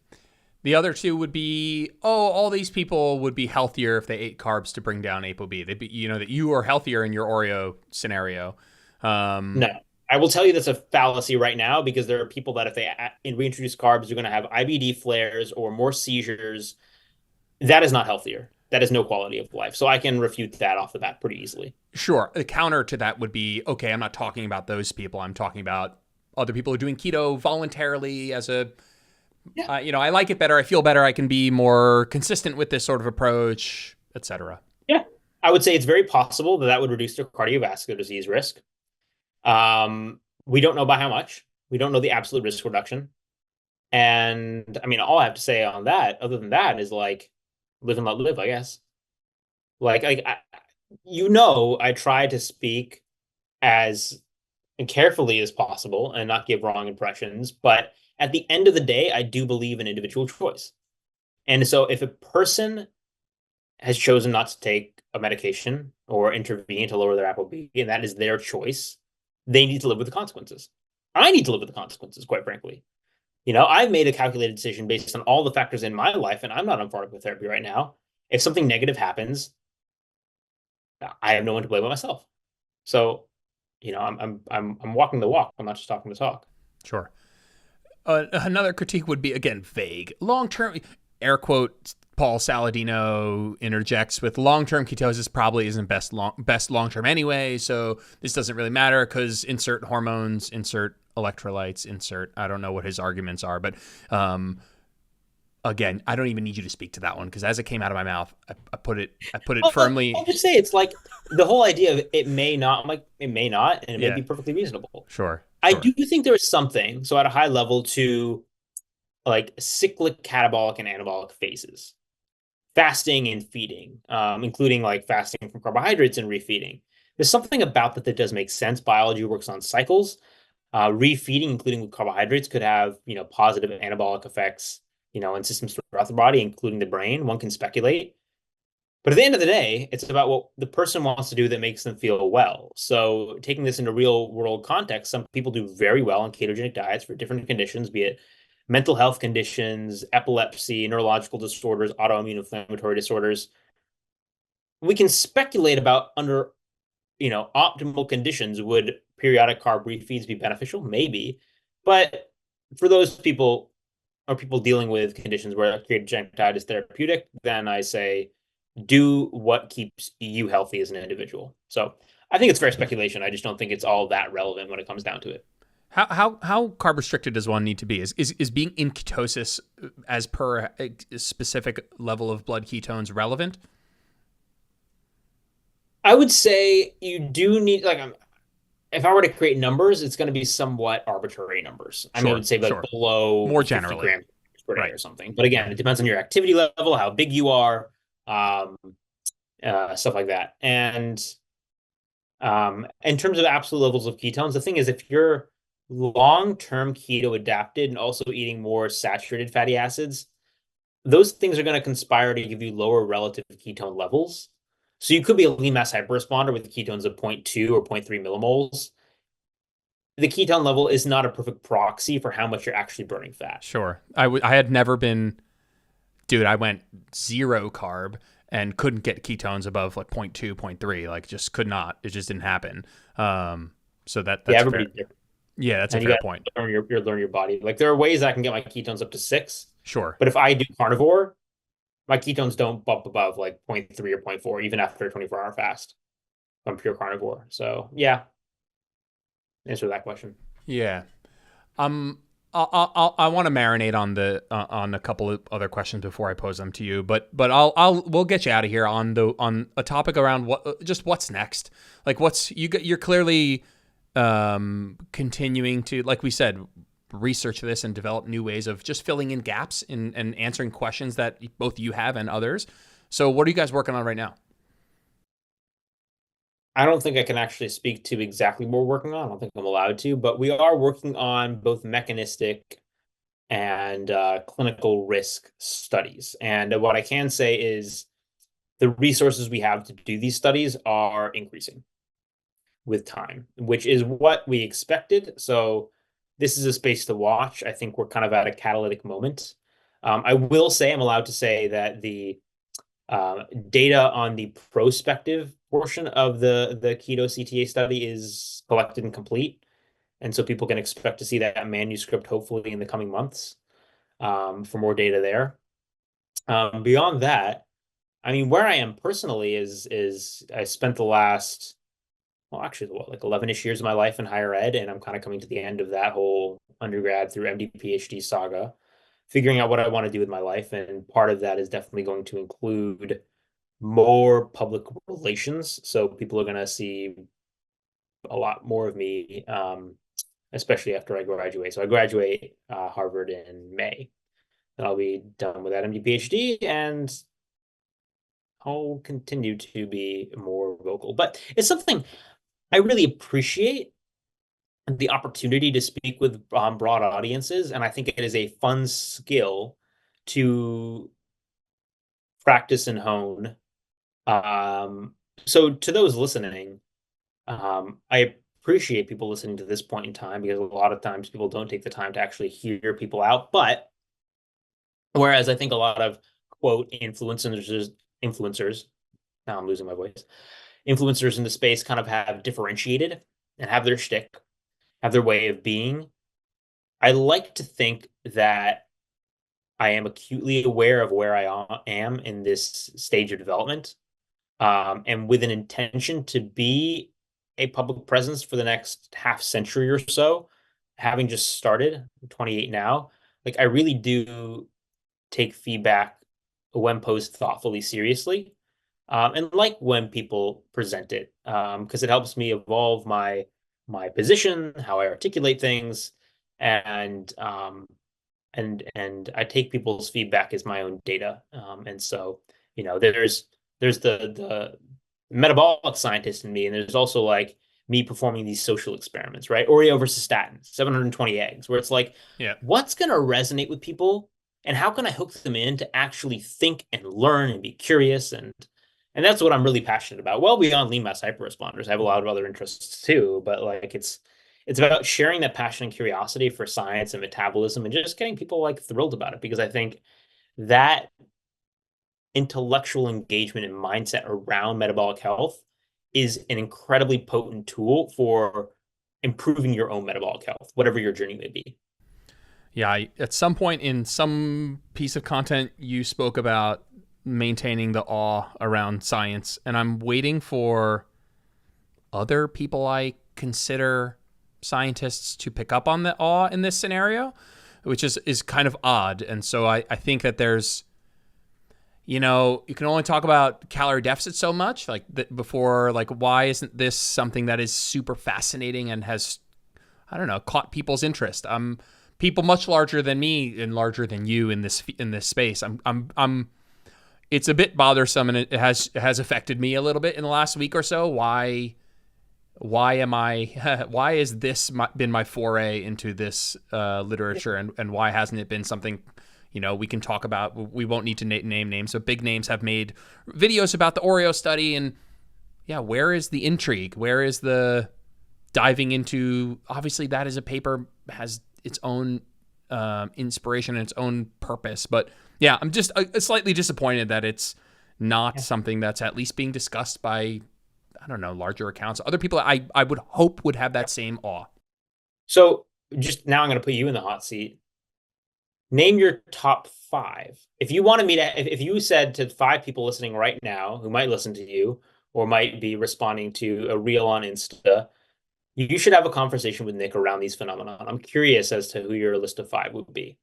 The other two would be, oh, all these people would be healthier if they ate carbs to bring down ApoB. They'd be, that you are healthier in your Oreo scenario. No, I will tell you that's a fallacy right now because there are people that if they reintroduce carbs, you're going to have IBD flares or more seizures. That is not healthier. That is no quality of life. So I can refute that off the bat pretty easily. Sure. The counter to that would be, okay, I'm not talking about those people. I'm talking about other people who are doing keto voluntarily as a, Yeah. I like it better. I feel better. I can be more consistent with this sort of approach, etc. Yeah. I would say it's very possible that that would reduce their cardiovascular disease risk. We don't know by how much. We don't know the absolute risk reduction. And I mean, all I have to say on that, other than that, is like live and let live, I guess. I try to speak as carefully as possible and not give wrong impressions. But at the end of the day, I do believe in individual choice. And so if a person has chosen not to take a medication or intervene to lower their ApoB, and that is their choice, they need to live with the consequences. I need to live with the consequences, quite frankly. I've made a calculated decision based on all the factors in my life, and I'm not on pharmacotherapy right now. If something negative happens, I have no one to blame but myself. So, I'm walking the walk. I'm not just talking the talk. Sure. Another critique would be, again, vague. Long term, air quote, Paul Saladino interjects with long term ketosis probably isn't best long term anyway. So this doesn't really matter because insert hormones, insert electrolytes, insert, I don't know what his arguments are. But again, I don't even need you to speak to that one because as it came out of my mouth, I put it firmly. I'll just say it's like the whole idea of it may not, like it may not, and it may Yeah, be perfectly reasonable. sure, I do sure. think there is something, so at a high level, to like cyclic catabolic and anabolic phases, fasting and feeding, including like fasting from carbohydrates and refeeding. There's something about that that does make sense. Biology works on cycles. Refeeding, including with carbohydrates, could have positive anabolic effects, in systems throughout the body, including the brain. One can speculate. But at the end of the day, it's about what the person wants to do that makes them feel well. So, taking this into real world context, some people do very well on ketogenic diets for different conditions, be it mental health conditions, epilepsy, neurological disorders, autoimmune inflammatory disorders. We can speculate about under, optimal conditions, would periodic carb refeeds be beneficial? Maybe. But for those people or people dealing with conditions where a ketogenic diet is therapeutic, then I say do what keeps you healthy as an individual. So I think it's fair speculation. I just don't think it's all that relevant when it comes down to it. How carb restricted does one need to be? Is being in ketosis as per a specific level of blood ketones relevant? I would say you do need like if I were to create numbers, it's going to be somewhat arbitrary numbers. I mean, I Sure, would say like sure. below More 50 generally, grams per day right? or something. But again, it depends on your activity level, how big you are, um, stuff like that. And in terms of absolute levels of ketones, the thing is, if you're long-term keto adapted and also eating more saturated fatty acids, those things are going to conspire to give you lower relative ketone levels. So you could be a lean mass hyperresponder with ketones of zero point 0.2 or zero point 0.3 millimoles. The ketone level is not a perfect proxy for how much you're actually burning fat. Sure. I had never been, dude. I went zero carb and couldn't get ketones above like point 0.2, point 0.3. Like just could not. It just didn't happen. So Yeah, that's a fair. everybody's different. Yeah, that's a And you fair got point. to learn your body. Like there are ways I can get my ketones up to 6, Sure. but if I do carnivore, my ketones don't bump above like zero point 0.3 or zero point 0.4, even after a 24-hour fast. I'm pure carnivore. So yeah, answer that question. Yeah. Um, I want to marinate on the on a couple of other questions before I pose them to you, but we'll get you out of here on the on a topic around what just what's next. Like what's you're clearly continuing to, like we said, research this and develop new ways of just filling in gaps and answering questions that both you have and others. So what are you guys working on right now? I don't think I can actually speak to exactly what we're working on. I don't think I'm allowed to, but we are working on both mechanistic and clinical risk studies. And what I can say is the resources we have to do these studies are increasing with time, which is what we expected. So this is a space to watch. I think we're kind of at a catalytic moment. I will say, I'm allowed to say that the data on the prospective portion of the keto CTA study is collected and complete. And so people can expect to see that manuscript hopefully in the coming months for more data there. Beyond that, I mean, where I am personally is I spent the last, well, actually, what, like 11-ish years of my life in higher ed, and I'm kind of coming to the end of that whole undergrad through MD PhD saga, figuring out what I want to do with my life. And part of that is definitely going to include more public relations. So people are going to see a lot more of me, especially after I graduate. So I graduate Harvard in May. And I'll be done with that MD PhD, and I'll continue to be more vocal. But it's something I really appreciate the opportunity to speak with broad audiences, and I think it is a fun skill to practice and hone. So to those listening, I appreciate people listening to this point in time because a lot of times people don't take the time to actually hear people out. But whereas I think a lot of quote influencers, now I'm losing my voice, influencers in the space kind of have differentiated and have their shtick, have their way of being. I like to think that I am acutely aware of where I am in this stage of development, and with an intention to be a public presence for the next half century or so, having just started, I'm 28 now, like I really do take feedback when posed thoughtfully seriously, and like when people present it, because it helps me evolve my position, how I articulate things, and and I take people's feedback as my own data. And so, there's the metabolic scientist in me, and there's also like me performing these social experiments, right? Oreo versus statin, 720 eggs, where it's like, Yeah. what's going to resonate with people, and how can I hook them in to actually think and learn and be curious, and that's what I'm really passionate about. Well, beyond lean mass hyperresponders, I have a lot of other interests too, but like it's about sharing that passion and curiosity for science and metabolism and just getting people like thrilled about it because I think that intellectual engagement and mindset around metabolic health is an incredibly potent tool for improving your own metabolic health, whatever your journey may be. Yeah, at some point in some piece of content, you spoke about maintaining the awe around science, and I'm waiting for other people I consider scientists to pick up on the awe in this scenario, which is kind of odd. And so I think that there's, you can only talk about calorie deficit so much, like before, like why isn't this something that is super fascinating and has, I don't know, caught people's interest? People much larger than me and larger than you in this space. I'm it's a bit bothersome, and it has affected me a little bit in the last week or so. Why am I? Why has this been my foray into this literature, and why hasn't it been something we can talk about? We won't need to name names, but big names have made videos about the Oreo study, and yeah, where is the intrigue? Where is the diving into? Obviously, that is a paper has its own inspiration and its own purpose, but yeah, I'm just slightly disappointed that it's not something that's at least being discussed by, I don't know, larger accounts. Other people I would hope would have that same awe. So just now I'm going to put you in the hot seat. Name your top five. If you wanted me to, if you said to five people listening right now who might listen to you or might be responding to a reel on Insta, You should have a conversation with Nick around these phenomena. I'm curious as to who your list of five would be.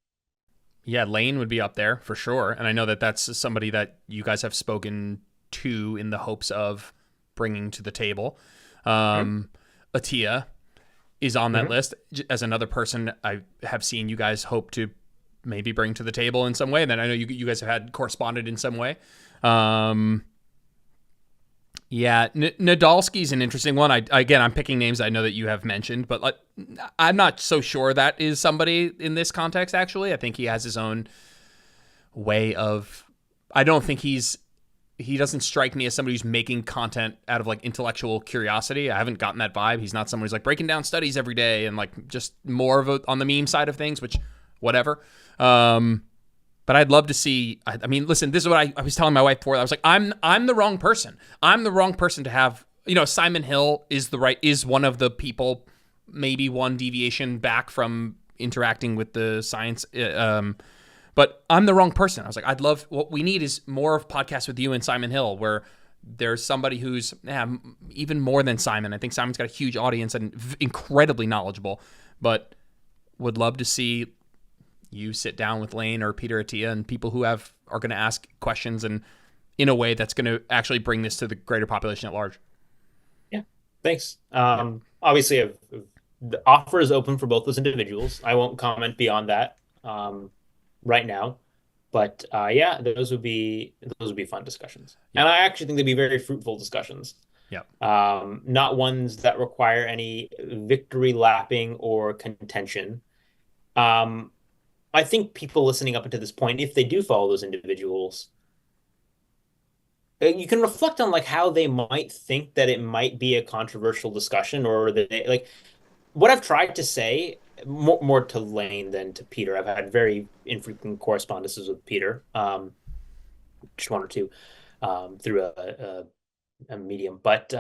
Yeah, Lane would be up there for sure. And I know that that's somebody that you guys have spoken to in the hopes of bringing to the table. Hmm. Atia is on that Hmm. list as another person I have seen you guys hope to maybe bring to the table in some way. And then I know you guys have had corresponded in some way. Um, yeah, Nadolski's an interesting one. Again, I'm picking names I know that you have mentioned, but like, I'm not so sure that is somebody in this context. Actually, I think he has his own way of. I don't think he doesn't strike me as somebody who's making content out of like intellectual curiosity. I haven't gotten that vibe. He's not someone who's like breaking down studies every day and like just more of a on the meme side of things, which whatever. Um, but I'd love to see. I mean, listen, this is what I was telling my wife before. I was like, I'm the wrong person. I'm the wrong person to have. You know, Simon Hill is one of the people, maybe one deviation back from interacting with the science. But I'm the wrong person. I was like, I'd love what we need is more of podcasts with you and Simon Hill, where there's somebody who's even more than Simon. I think Simon's got a huge audience and incredibly knowledgeable, but would love to see you sit down with Lane or Peter Attia and people who are going to ask questions and in a way that's going to actually bring this to the greater population at large. Yeah, thanks. Yeah. Obviously, the offer is open for both those individuals. I won't comment beyond that right now, but yeah, those would be fun discussions, Yeah. and I actually think they'd be very fruitful discussions. Yeah. Not ones that require any victory lapping or contention. Um, I think people listening up until this point, if they do follow those individuals, you can reflect on like how they might think that it might be a controversial discussion or that like what I've tried to say more to Lane than to Peter. I've had very infrequent correspondences with Peter, just one or two, through a medium. But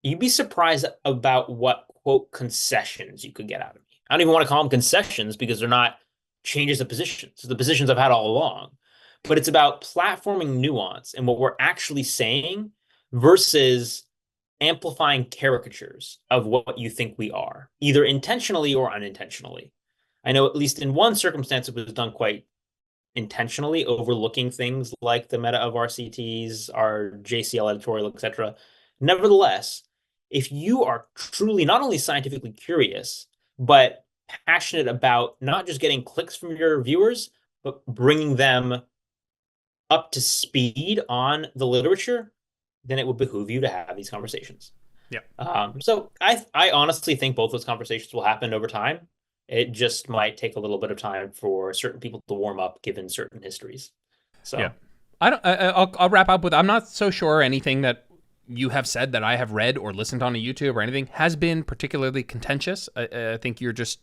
you'd be surprised about what quote concessions you could get out of me. I don't even want to call them concessions because they're not changes of positions. The positions I've had all along. But it's about platforming nuance and what we're actually saying versus amplifying caricatures of what you think we are, either intentionally or unintentionally. I know at least in one circumstance it was done quite intentionally, overlooking things like the meta of our CTs, our JCL editorial, etc. Nevertheless, if you are truly not only scientifically curious, but passionate about not just getting clicks from your viewers, but bringing them up to speed on the literature, then it would behoove you to have these conversations. Yeah. So I honestly think both those conversations will happen over time. It just might take a little bit of time for certain people to warm up given certain histories. Yeah. So I don't. I'll wrap up with. I'm not so sure anything that you have said that I have read or listened on a YouTube or anything has been particularly contentious. I think you're just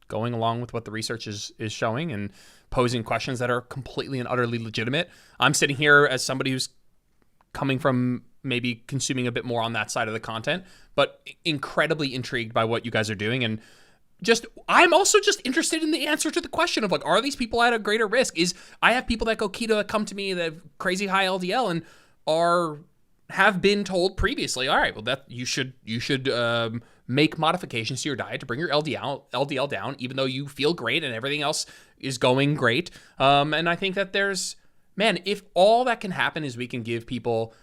going along with what the research is showing and posing questions that are completely and utterly legitimate. I'm sitting here as somebody who's coming from maybe consuming a bit more on that side of the content, but incredibly intrigued by what you guys are doing. And just I'm also just interested in the answer to the question of like, are these people at a greater risk? Is I have people that go keto that come to me that have crazy high LDL and are have been told previously, all right, well that you should make modifications to your diet to bring your LDL down, even though you feel great and everything else is going great. And I think that there's man, if all that can happen is we can give people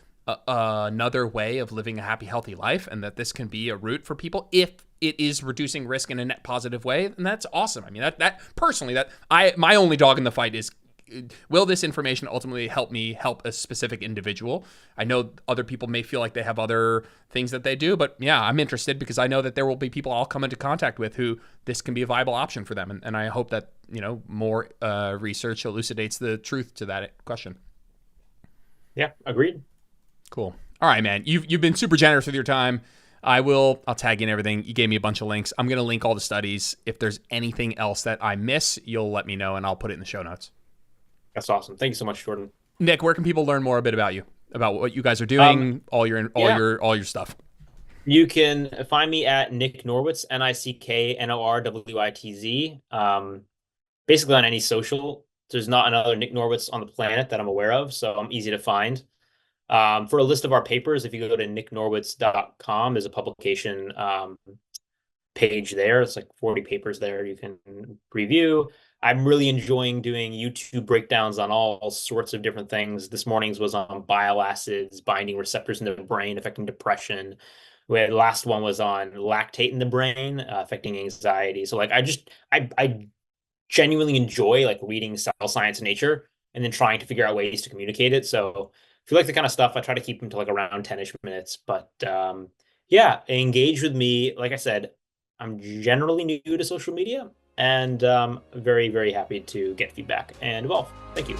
another way of living a happy, healthy life, and that this can be a route for people if it is reducing risk in a net positive way, then that's awesome. I mean, that personally, that my only dog in the fight is, will this information ultimately help me help a specific individual? I know other people may feel like they have other things that they do, but yeah, I'm interested because I know that there will be people I'll come into contact with who this can be a viable option for them, and I hope that more research elucidates the truth to that question. yeah, agreed. Cool. All right, man. You've been super generous with your time. I'll tag in everything. You gave me a bunch of links. I'm going to link all the studies. If there's anything else that I miss, you'll let me know and I'll put it in the show notes. That's awesome. Thank you so much, Jordan. Nick, where can people learn more a bit about you? About what you guys are Um, doing, yeah, all your stuff. you can find me at Nick Norwitz, NickNorwitz. Basically on any social. There's not another Nick Norwitz on the planet that I'm aware of, so I'm easy to find. For a list of our papers, if you go to nicknorwitz.com, there's a publication page there. It's like 40 papers there you can review. I'm really enjoying doing YouTube breakdowns on all sorts of different things. This morning's was on bile acids binding receptors in the brain affecting depression. The last one was on lactate in the brain affecting anxiety. So like I genuinely enjoy like reading cell science and nature and then trying to figure out ways to communicate it. So if you like the kind of stuff, I try to keep them to like around 10-ish minutes. But yeah, engage with me. Like I said, I'm generally new to social media and very, very happy to get feedback and evolve. Thank you.